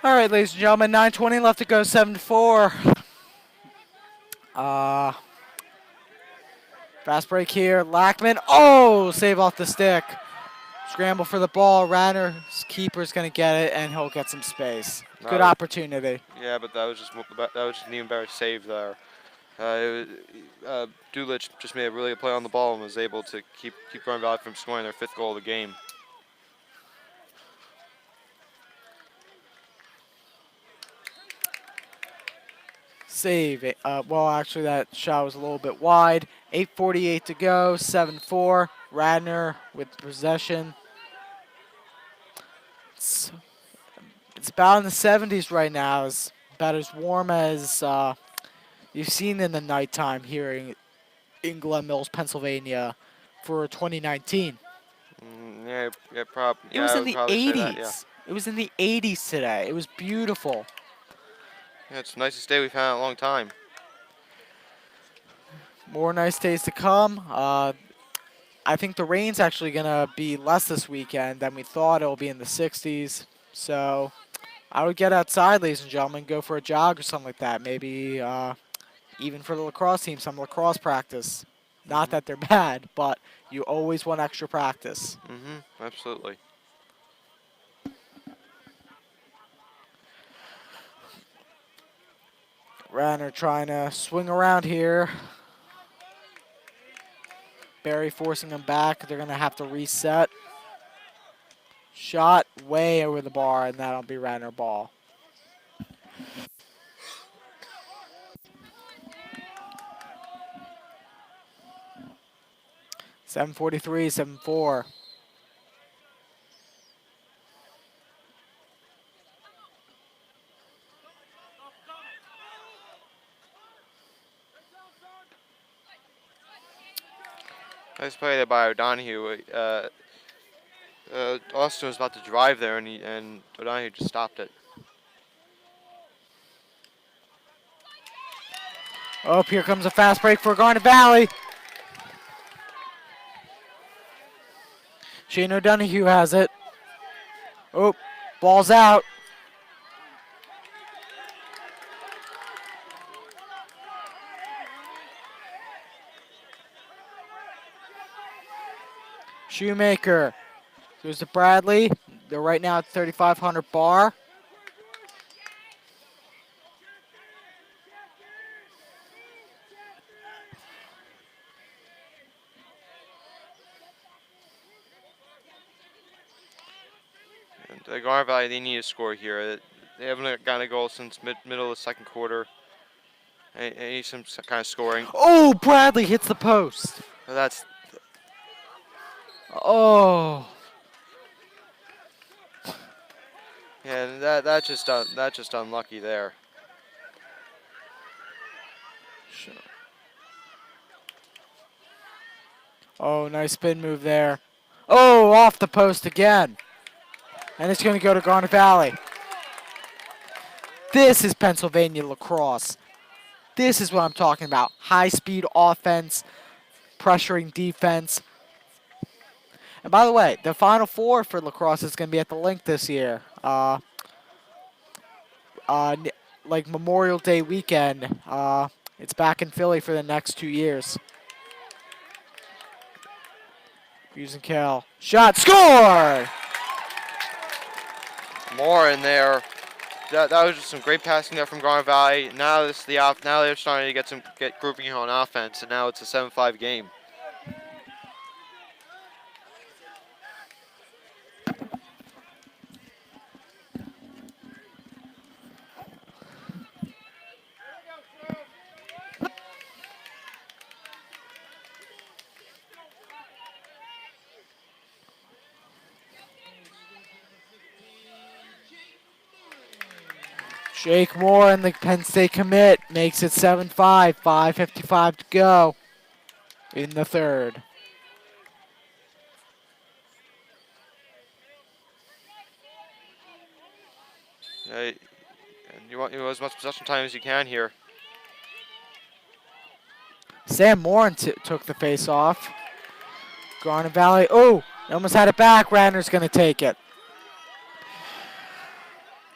All right, ladies and gentlemen, 9:20 left to go, 7-4. Fast break here. Lackman. Oh, save off the stick. Scramble for the ball. Radnor's keeper's going to get it, and he'll get some space. Good opportunity. Yeah, but that was just an even better save there. Dulich just made a really good play on the ball and was able to keep Garnet Valley from scoring their fifth goal of the game. Save. Well, actually, that shot was a little bit wide. 8:48 to go. 7-4. Radnor with possession. It's about in the 70s right now. It's about as warm as you've seen in the nighttime here in Glen Mills, Pennsylvania, for 2019. Probably. It was I in would the probably say 80s. that, yeah. It was in the 80s today. It was beautiful. Yeah, it's the nicest day we've had in a long time. More nice days to come. I think the rain's actually going to be less this weekend than we thought. It'll be in the 60s. So I would get outside, ladies and gentlemen, go for a jog or something like that. Maybe even for the lacrosse team, some lacrosse practice. Not that they're bad, but you always want extra practice. Absolutely. Radnor trying to swing around here. Barry forcing them back. They're going to have to reset. Shot way over the bar, and that'll be Radnor ball. .743, 7-4. Nice play there by O'Donohue. Austin was about to drive there, and O'Donohue just stopped it. Oh, here comes a fast break for Garnet Valley. Shane O'Donohue has it. Oh, ball's out. Shoemaker goes to Bradley. They're right now at 3,500 bar. And Garnet Valley, they need a score here. They haven't gotten a goal since middle of the second quarter. They need some kind of scoring. Oh, Bradley hits the post. That's Oh. yeah, that's just unlucky there. Oh, nice spin move there. Oh, off the post again. And it's going to go to Garnet Valley. This is Pennsylvania lacrosse. This is what I'm talking about. High-speed offense, pressuring defense. And by the way, the Final Four for lacrosse is going to be at the Link this year. Like Memorial Day weekend. It's back in Philly for the next 2 years. Using Cal. Shot. Score! More in there. That was just some great passing there from Garnet Valley. Now now they're starting to get grouping on offense, and now it's a 7-5 game. Jake Moore and the Penn State commit makes it 7-5. 5:55 to go in the third. And you want as much possession time as you can here. Sam Moore took the face off. Garnet Valley. Oh, they almost had it back. Radnor's going to take it.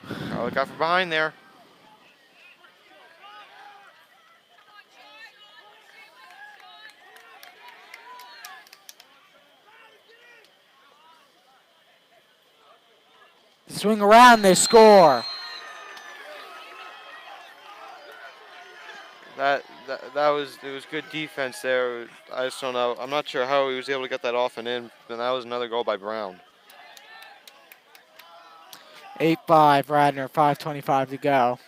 Oh, look out from behind there. Swing around, they score. It was good defense there. I just don't know. I'm not sure how he was able to get that off and in, and that was another goal by Brown. 8-5, Radnor, 5:25 to go.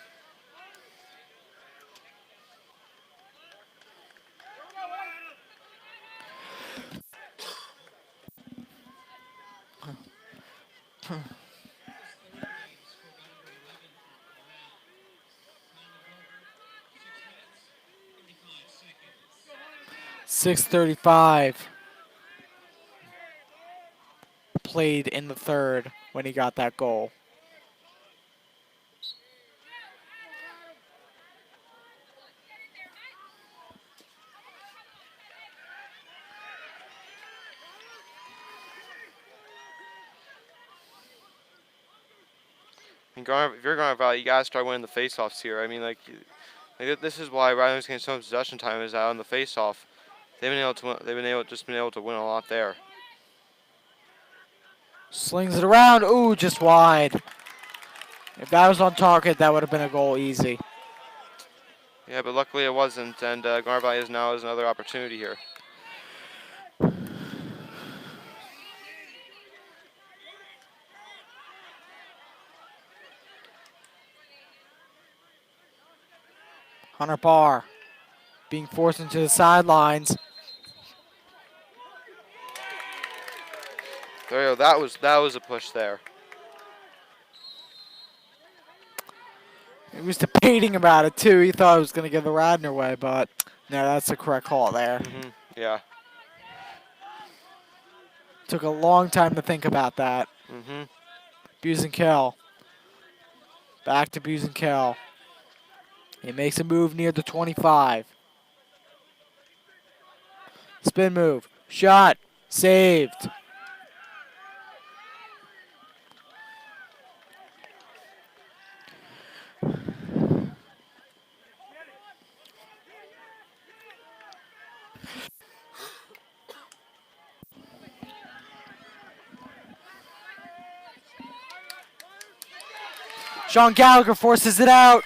Games for about under 11 for Corral. Time of over 6 minutes, 35 seconds. 6:35 played in the third when he got that goal. And if you're Garnet Valley, you gotta start winning the faceoffs here. I mean, this is why Radnor's getting so much possession time is out on the faceoff. Just been able to win a lot there. Slings it around. Ooh, just wide. If that was on target, that would have been a goal easy. Yeah, but luckily it wasn't, and Garnet Valley has another opportunity here. Hunter Barr being forced into the sidelines. There you go. That was a push there. He was debating about it too. He thought he was going to give the Radnor way, but no, that's the correct call there. Yeah. Took a long time to think about that. Mm-hmm. Buzenkel. Back to Buzenkel. He makes a move near the 25. Spin move. Shot. Saved. Sean Gallagher forces it out.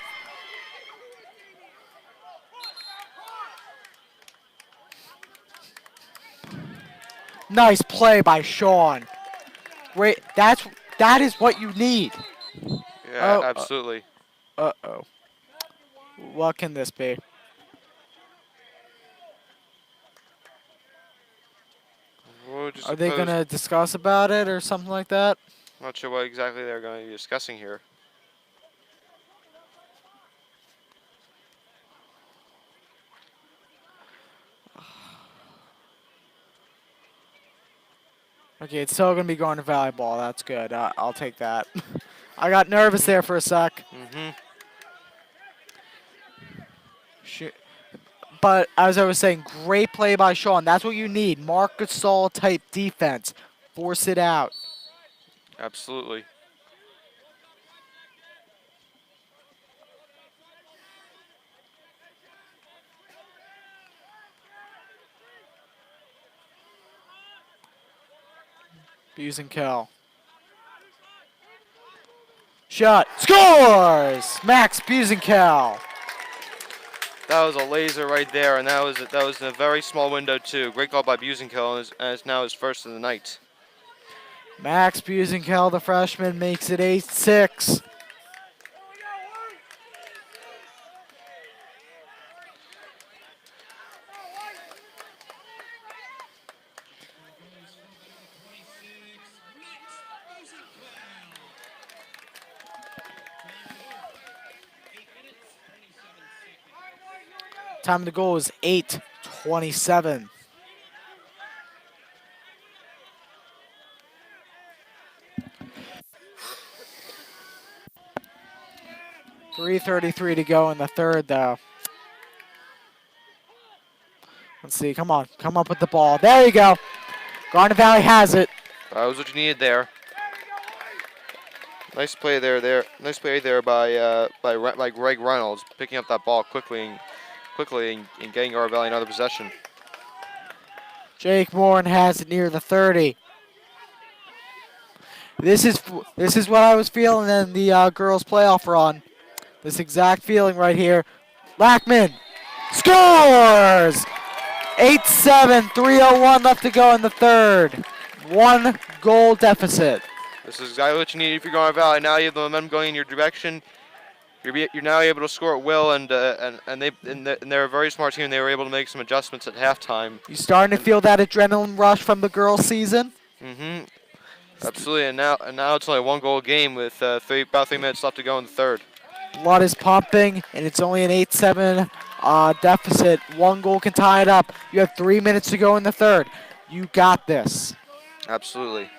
Nice play by Sean. Great. That is what you need. Yeah, Oh. absolutely. Uh-oh. What can this be? What would you Are they suppose? gonna discuss about it or something like that? Not sure what exactly they're going to be discussing here. Okay, it's still gonna be going to volleyball. That's good. I'll take that. I got nervous there for a sec. Mm-hmm. But as I was saying, great play by Sean. That's what you need. Marc Gasol type defense. Force it out. Absolutely. Buzenkel. Shot. Scores! Max Buzenkel. That was a laser right there, and that was in a very small window too. Great call by Buzenkel, and it's now his first of the night. Max Buzenkel, the freshman, makes it 8-6. Goals for the number 26, Max Rosenfeld. Time to go. 8 minutes, 27 seconds. Time of the goal is 8:27. .333 to go in the third, though. Let's see. Come on. Come up with the ball. There you go. Garnet Valley has it. That was what you needed there. Nice play there. Nice play there by Greg Reynolds, picking up that ball quickly and getting our Valley another possession. Jake Moore has it near the 30. This is what I was feeling in the girls' playoff run. This exact feeling right here. Lackman scores! 8-7, 3:01 left to go in the third. 1 goal deficit. This is exactly what you need if you're going to Valley. Now you have the momentum going in your direction. You're now able to score at will, and they're a very smart team. They were able to make some adjustments at halftime. You starting to feel that adrenaline rush from the girls' season? Mm-hmm. Absolutely, and now it's only a 1-goal game with about 3 minutes left to go in the third. Blood is pumping, and it's only an 8-7 deficit. 1 goal can tie it up. You have 3 minutes to go in the third. You got this. Absolutely.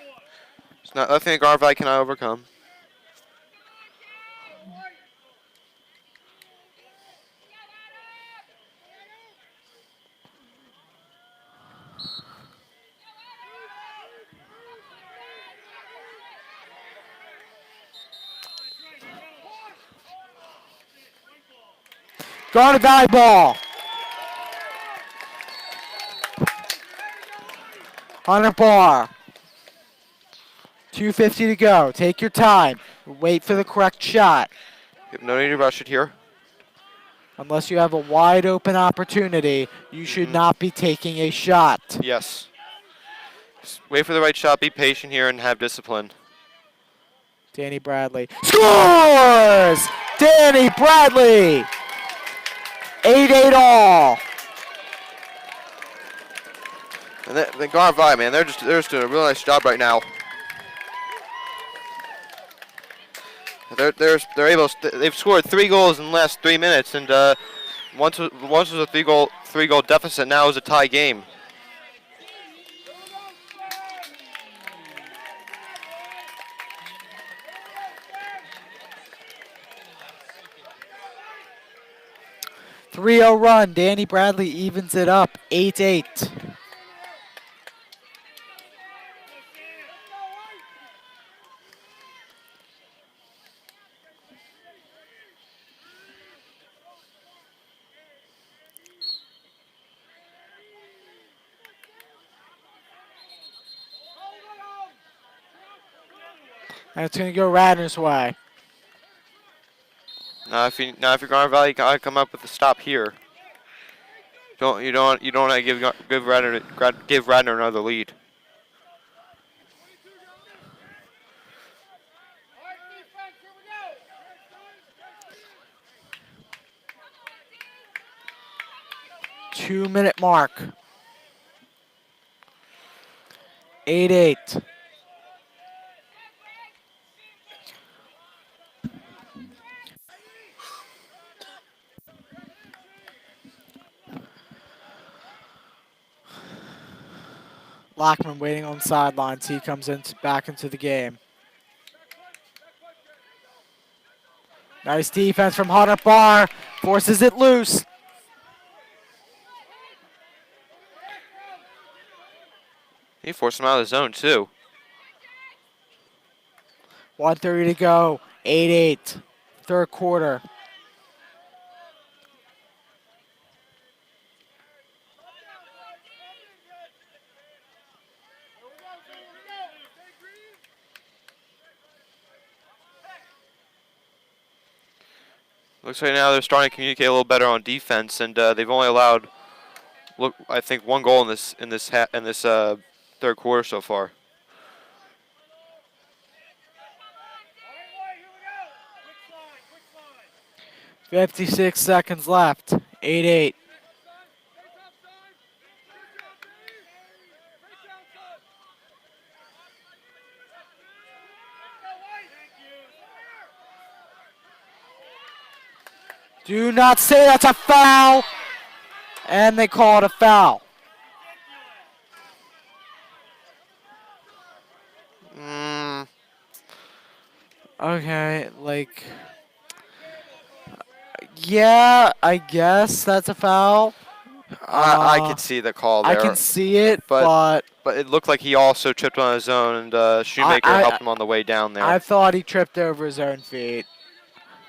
It's not nothing Garnet Valley cannot overcome. Garnet Valley ball. Hunter Barr. 2:50 to go. Take your time. Wait for the correct shot. You have no need to rush it here. Unless you have a wide open opportunity, you should not be taking a shot. Yes. Just wait for the right shot. Be patient here and have discipline. Danny Bradley scores! Danny Bradley! 8-8 all. And the Garnet Valley, man, they're just doing a really nice job right now. They've scored 3 goals in the last 3 minutes, and once was a 3 goal deficit. Now is a tie game. 3-0 run. Danny Bradley evens it up 8-8. And it's going to go Radnor's way. Now if you're Garnet Valley, you gotta come up with a stop here. You don't want to give Radnor another lead. All right, defense, here we go. 2-minute mark. 8-8. Lockman waiting on the sidelines. He comes back into the game. Nice defense from Hunter Barr. Forces it loose. He forced him out of the zone too. 1:30 to go. 8-8. Third quarter. Looks like now they're starting to communicate a little better on defense, and they've only allowed, I think, one goal in this third quarter so far. All right, White, here we go. Quick slide. 56 seconds left. 8-8. Do not say that's a foul. And they call it a foul. Okay, like, yeah, I guess that's a foul. I could see the call I there. can see it, but but it looked like he also tripped on his own, and Shoemaker helped him on the way down there. I thought he tripped over his own feet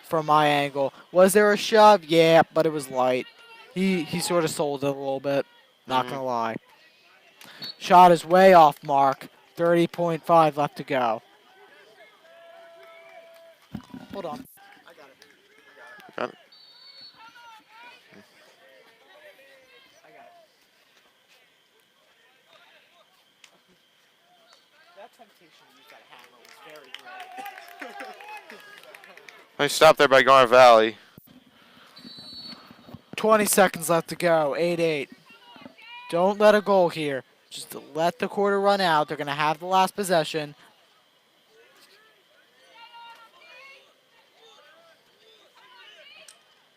from my angle. Was there a shove? Yeah, but it was light. He sort of sold it a little bit, not going to lie. Shot is way off mark. 30.5 left to go. Hold on. I got it. Got it. I got it. That temptation to use that hammer was very great. Nice stop there by Garnet Valley. 20 seconds left to go. 8-8. Don't let a goal here. Just let the quarter run out. They're going to have the last possession.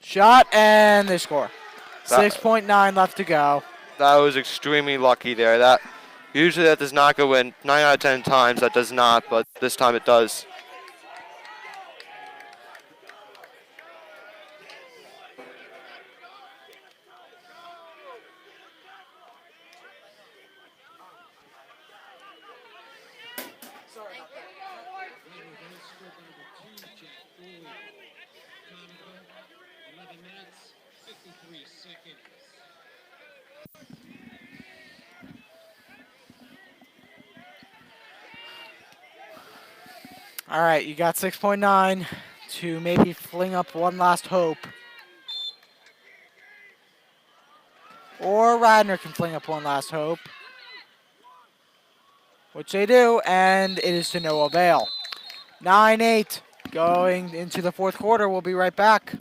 Shot, and they score. 6.9 left to go. That was extremely lucky there. Usually that does not go in. 9 out of 10 times that does not, but this time it does. Radnor goes scored number 2, Jack Foley. Time of play, 11 minutes, 53 seconds. All right, you got 6.9 to maybe fling up one last hope. Or Radnor can fling up one last hope. Which they do, and it is to no avail. 9-8 going into the fourth quarter. We'll be right back.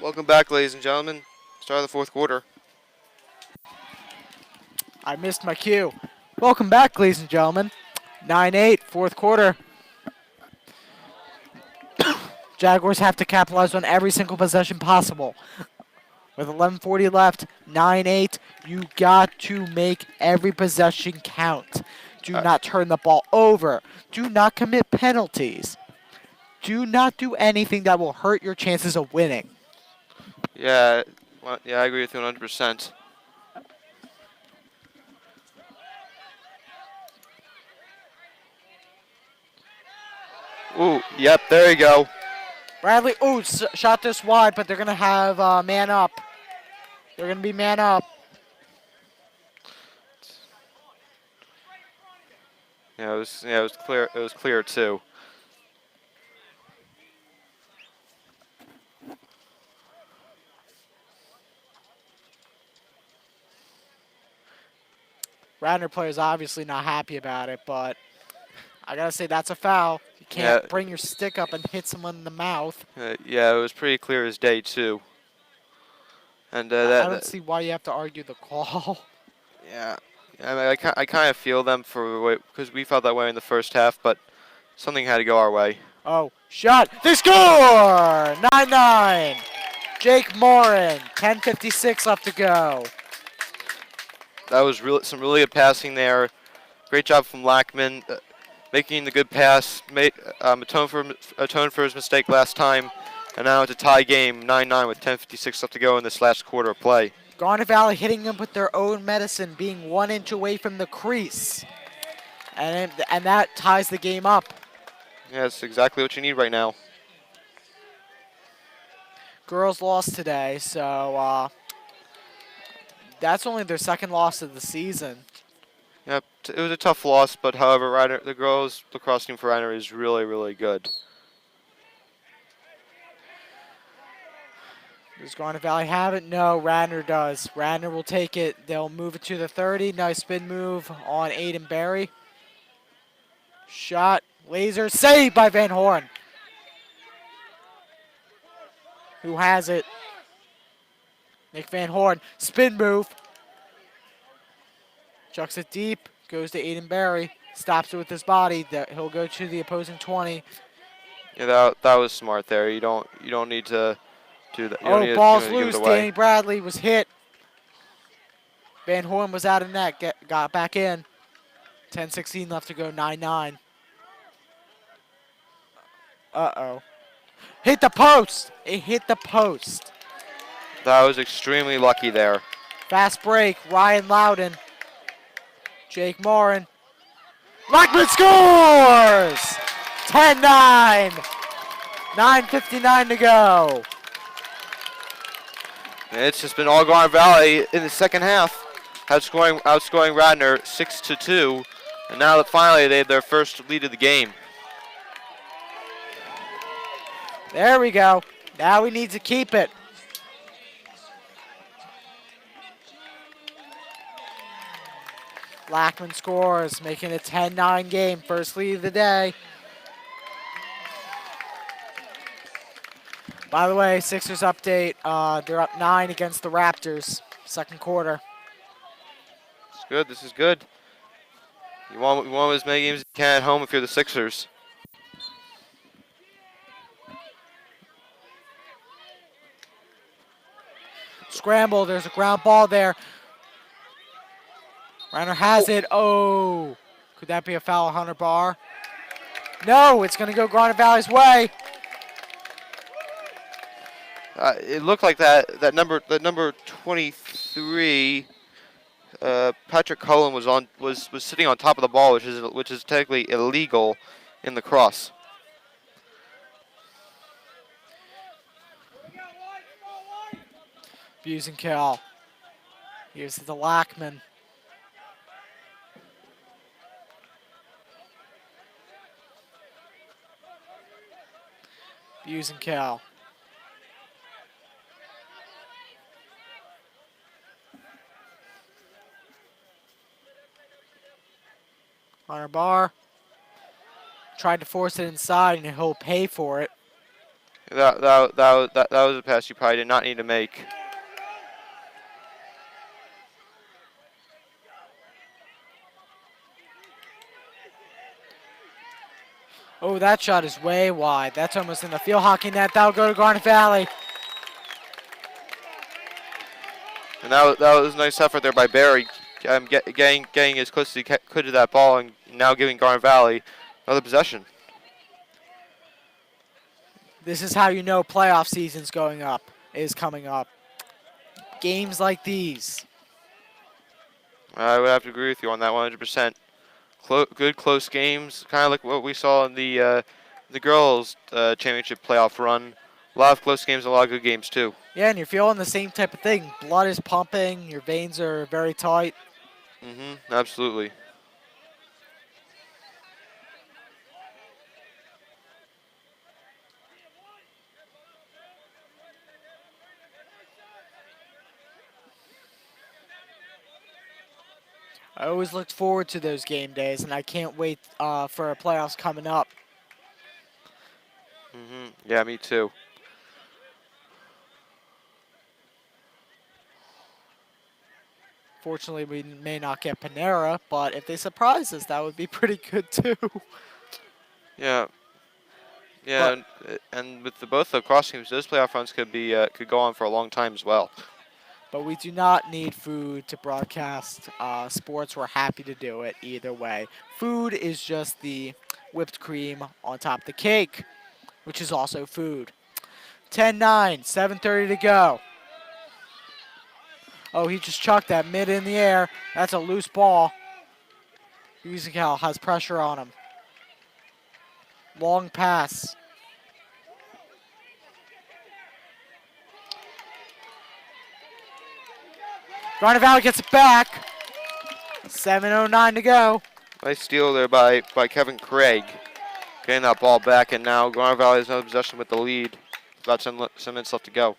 Welcome back, ladies and gentlemen. Start of the fourth quarter. I missed my cue. Welcome back, ladies and gentlemen. 9-8, fourth quarter. Jaguars have to capitalize on every single possession possible. With 11:40 left, 9-8, you got to make every possession count. Do Uh, not turn the ball over. Do not commit penalties. Do not do anything that will hurt your chances of winning. yeah, I agree with you 100%. Ooh, yep, there you go. Bradley, shot this wide, but they're going to have man up. They're going to be man up. It was clear. It was clear too. Radnor player's obviously not happy about it, but I got to say that's a foul. You Yeah, can't bring your stick up and hit someone in the mouth. yeah, it was pretty clear as day too. And I don't see why you have to argue the call. yeah, I mean, I kind of feel them for because we felt that way in the first half, but something had to go our way. Oh, shot. They score! 9-9. Jake Morin, 10:56 left to go. That was some really good passing there. Great job from Lackman, making the good pass, atoned for his mistake last time, and now it's a tie game, 9-9 with 10:56 left to go in this last quarter of play. Garnet Valley hitting them with their own medicine, being 1 inch away from the crease. And that ties the game up. Yeah, that's exactly what you need right now. Girls lost today, so that's only their second loss of the season. Yep, it was a tough loss, but however, the girls lacrosse team for Radnor is really, really good. Does Garnet Valley have it? No, Radnor does. Radnor will take it. They'll move it to the 30. Nice spin move on Aiden Berry. Shot, laser, saved by Van Horn. Who has it? Nick Van Horn, spin move. Chucks it deep, goes to Aiden Berry, stops it with his body. He'll go to the opposing 20. Yeah, that was smart there. You don't need to do that. Ball's give it loose. away. Danny Bradley was hit. Van Horn was out of net, got back in. 10:16 left to go, 9-9. Uh-oh. Hit the post. It hit the post. That was extremely lucky there. Fast break, Ryan Loudon. Jake Morin. Lackman scores! 10-9. 9:59 to go. And it's just been all Garnet Valley in the second half, outscoring Radnor 6-2, and now that finally they have their first lead of the game. There we go. Now we need to keep it. Lackman scores, making it 10-9 game. First lead of the day. By the way, Sixers update. They're up 9 against the Raptors. Second quarter. It's good. This is good. You want as many games as you can at home if you're the Sixers. Scramble. There's a ground ball there. Radnor has it. Oh. Could that be a foul on Hunter Barr? No, it's going to go Garnet Valley's way. It looked like that number 23, Patrick Cullen was sitting on top of the ball, which is technically illegal in lacrosse. Busenkill. Here's the Lackman. Busenkill. Hunter Barr tried to force it inside, and he'll pay for it. That was a pass you probably did not need to make. Oh, that shot is way wide. That's almost in the field hockey net. That'll go to Garnet Valley. And that was a nice effort there by Barry, getting as close as he could to that ball, and now giving Garnet Valley another possession. This is how you know playoff season's is coming up. Games like these. I would have to agree with you on that 100%. Good close games, kind of like what we saw in the girls' championship playoff run. A lot of close games, a lot of good games too. Yeah, and you're feeling the same type of thing. Blood is pumping. Your veins are very tight. Absolutely. I always looked forward to those game days, and I can't wait for our playoffs coming up. Yeah, me too. Fortunately, we may not get Panera, but if they surprise us, that would be pretty good too. Yeah, yeah, and with both the cross teams, those playoff runs could go on for a long time as well. But we do not need food to broadcast sports. We're happy to do it either way. Food is just the whipped cream on top of the cake, which is also food. 10-9, 7:30 to go. Oh, he just chucked that mid in the air. That's a loose ball. Musical has pressure on him. Long pass. Garnet Valley gets it back. 7:09 to go. Nice steal there by Kevin Craig, getting that ball back, and now Garnet Valley has another possession with the lead. About 10 minutes left to go.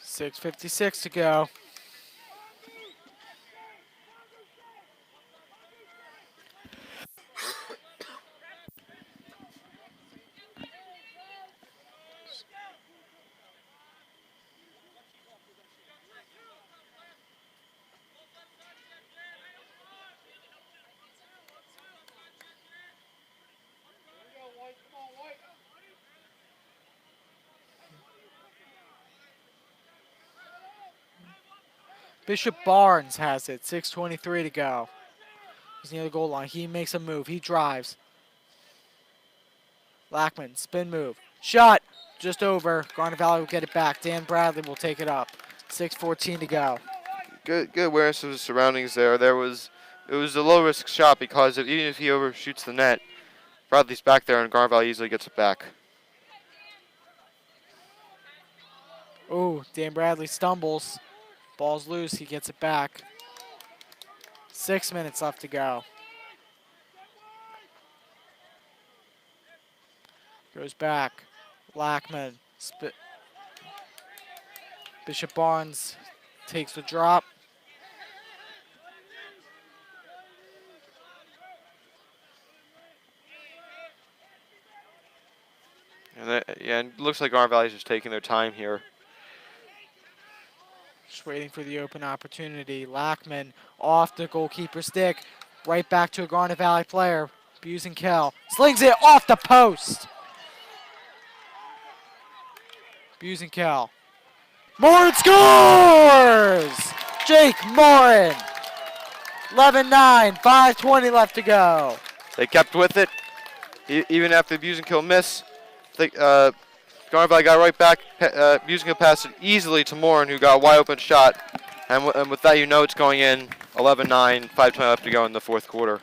6:56 to go. Bishop Barnes has it. 6:23 to go. He's near the goal line. He makes a move. He drives. Lackman, spin move. Shot. Just over. Garnet Valley will get it back. Dan Bradley will take it up. 6:14 to go. Good awareness of his surroundings there. It was a low risk shot because even if he overshoots the net, Bradley's back there and Garnet Valley easily gets it back. Oh, Dan Bradley stumbles. Ball's loose. He gets it back. 6 minutes left to go. Goes back. Lackman. Bishop Barnes takes the drop. And it looks like Garnet Valley's just taking their time here. Just waiting for the open opportunity. Lackman off the goalkeeper's stick. Right back to a Garnet Valley player. Busenkel slings it off the post. Busenkel. Morin scores! Jake Morin. 11-9, 5:20 left to go. They kept with it, even after the Busenkill miss. Garnet Valley got right back. Busenkill passed it easily to Morin, who got a wide open shot. And with that, you know it's going in. 11-9, 5:20 left to go in the fourth quarter.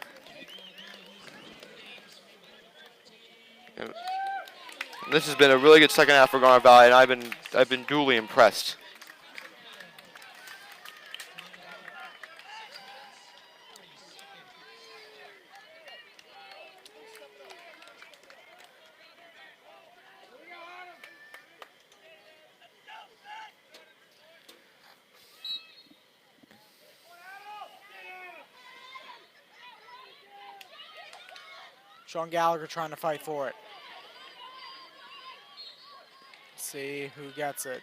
And this has been a really good second half for Garnet Valley, and I've been duly impressed. Sean Gallagher trying to fight for it. See who gets it.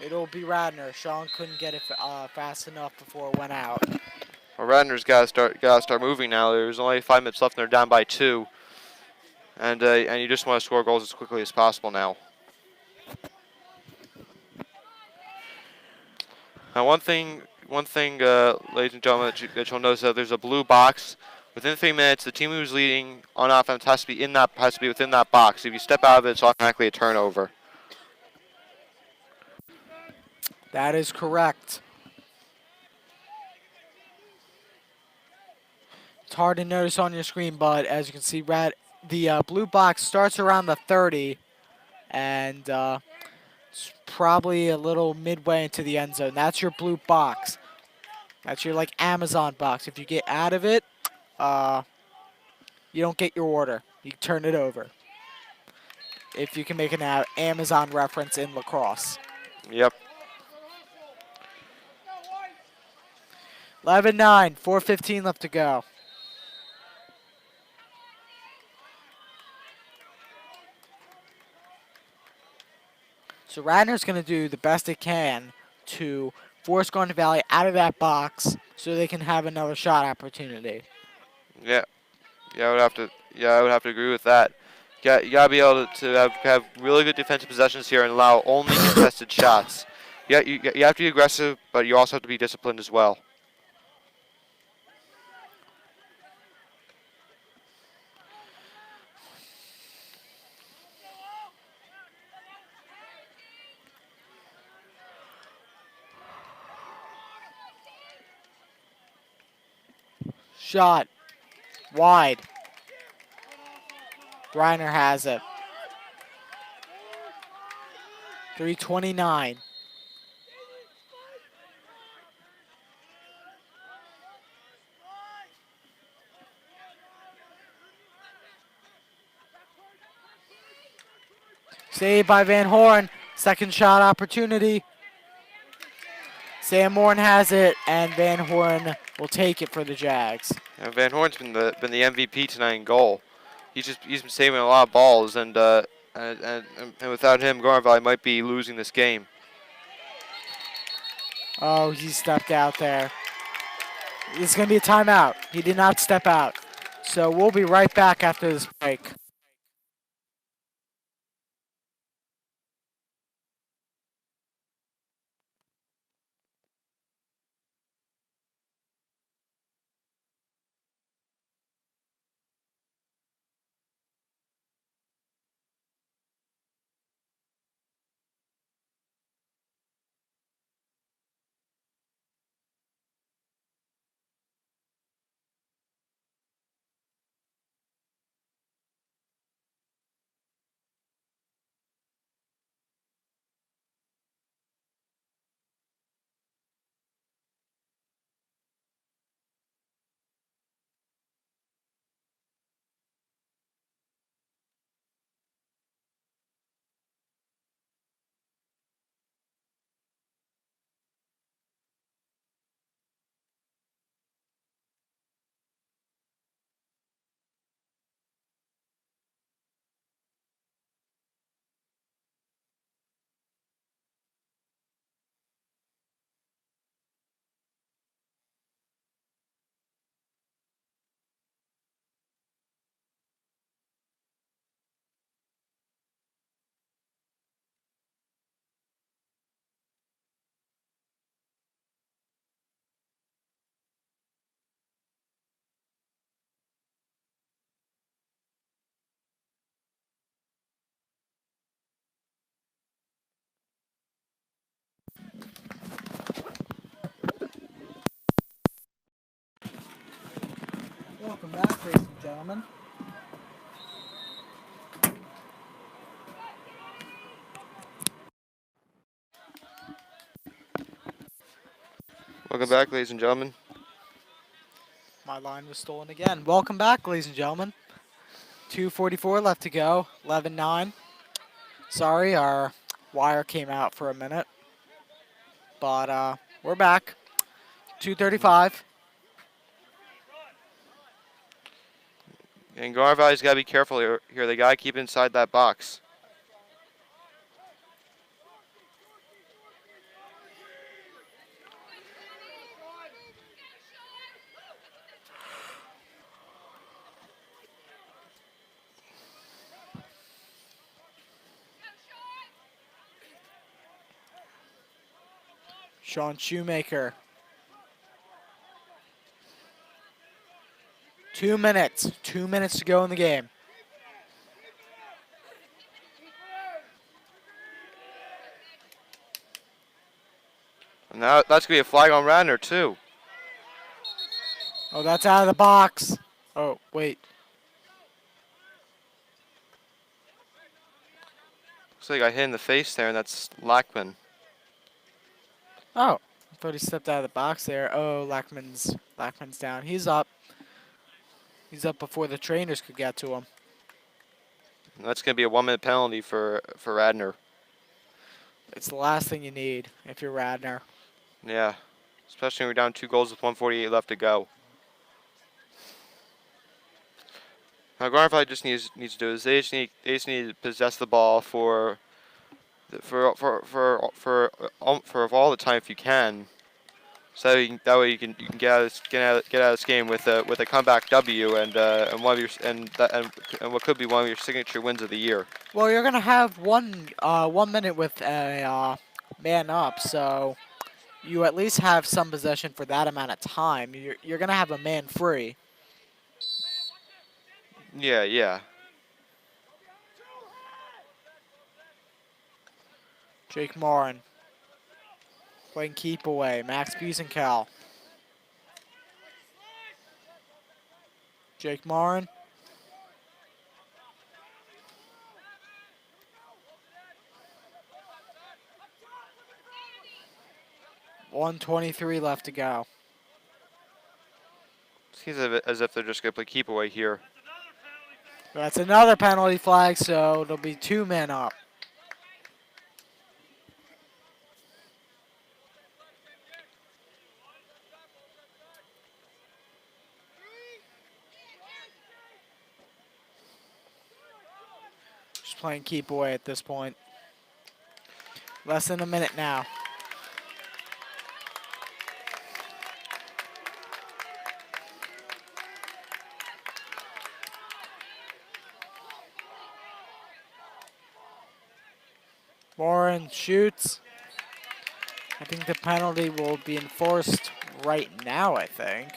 It'll be Radnor. Sean couldn't get it fast enough before it went out. Well, Radnor's gotta start moving now. There's only 5 minutes left, and they're down by 2. And you just want to score goals as quickly as possible now. Now, one thing, ladies and gentlemen, that you'll notice that there's a blue box. Within 3 minutes, the team who's leading on offense has to be within that box. If you step out of it, it's automatically a turnover. That is correct. It's hard to notice on your screen, but as you can see, the blue box starts around the 30, and it's probably a little midway into the end zone. That's your blue box. That's your like Amazon box. If you get out of it, you don't get your order. You turn it over. If you can make an Amazon reference in lacrosse. Yep. 11-9, 4:15 left to go. So Radnor's going to do the best it can to force Garnet Valley out of that box so they can have another shot opportunity. Yeah. I would have to agree with that. You gotta be able to have really good defensive possessions here and allow only contested shots. You have to be aggressive, but you also have to be disciplined as well. Shot. Wide. Reiner has it. 3:29. Saved by Van Horn. Second shot opportunity. Sam Morin has it, and Van Horn will take it for the Jags. And Van Horn's been the MVP tonight in goal. He's been saving a lot of balls, and without him, Garnet Valley might be losing this game. Oh, he stepped out there. It's going to be a timeout. He did not step out. So we'll be right back after this break. Welcome back, ladies and gentlemen. Welcome back, ladies and gentlemen. My line was stolen again. Welcome back, ladies and gentlemen. 2:44 left to go. 11-9. Sorry, our wire came out for a minute. But we're back. 2:35. And Garnet Valley's got to be careful here. They got to keep inside that box. Sean Shoemaker. 2 minutes. 2 minutes to go in the game. And now that's going to be a flag on Radnor, too. Oh, that's out of the box. Oh, wait. Looks like I hit in the face there, and that's Lackman. Oh, I thought he stepped out of the box there. Oh, Lackman's down. He's up. He's up before the trainers could get to him. And that's going to be a 1-minute penalty for Radnor. It's the last thing you need if you're Radnor. Yeah, especially when we're down 2 goals with 1:48 left to go. Now, Garnet Valley just needs to do is they just need to possess the ball for all the time if you can. So that way you can get out of this game with a comeback W and one of your and what could be one of your signature wins of the year. Well, you're gonna have 1 minute with a man up, so you at least have some possession for that amount of time. You're gonna have a man free. Yeah. Jake Morin playing keep away. Max Busenkel. Jake Morin. .123 left to go. Seems as if they're just going to play keep away here. That's another penalty flag, so it'll be 2 men up. Just playing keep away at this point. Less than a minute now. Morin shoots. I think the penalty will be enforced right now, I think.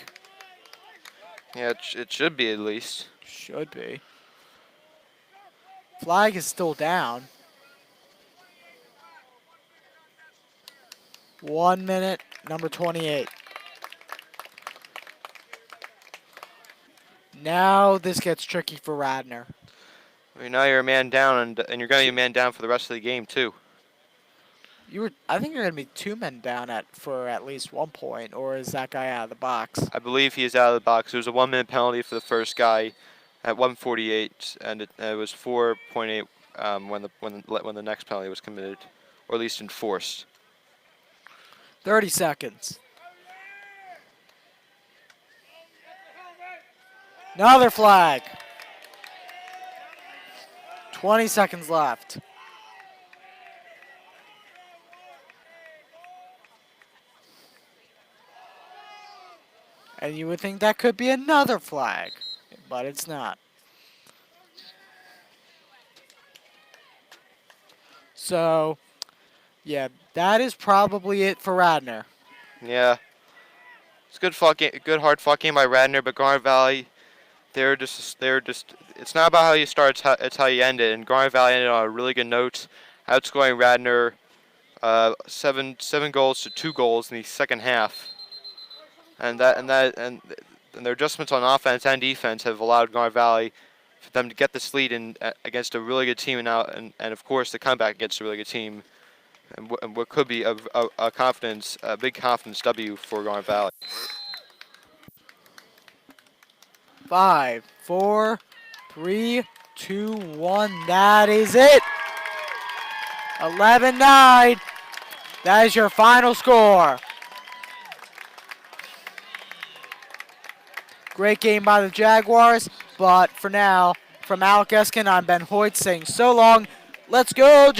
Yeah, it should be at least. Should be. Flag is still down. 1 minute, number 28. Now this gets tricky for Radnor. I mean, now you're a man down, and you're going to be a man down for the rest of the game too. I think you're going to be 2 men down for at least 1 point, or is that guy out of the box? I believe he is out of the box. There was a 1-minute penalty for the first guy at 1:48, and it was 4.8 when the next penalty was committed, or at least enforced. 30 seconds. Another flag. 20 seconds left. And you would think that could be another flag, but it's not. So, yeah, that is probably it for Radnor. Yeah, it's good hard fought game by Radnor, but Garnet Valley, they're just. It's not about how you start; it's how you end it. And Garnet Valley ended on a really good note, outscoring Radnor 7 goals to 2 goals in the second half. And their adjustments on offense and defense have allowed Garnet Valley for them to get this lead against a really good team, and of course the comeback against a really good team, and what could be a big confidence W for Garnet Valley. 5, 4, 3, 2, 1. That is it. 11-9. That is your final score. Great game by the Jaguars. But for now, from Alec Eskin, I'm Ben Hoyt saying so long. Let's go,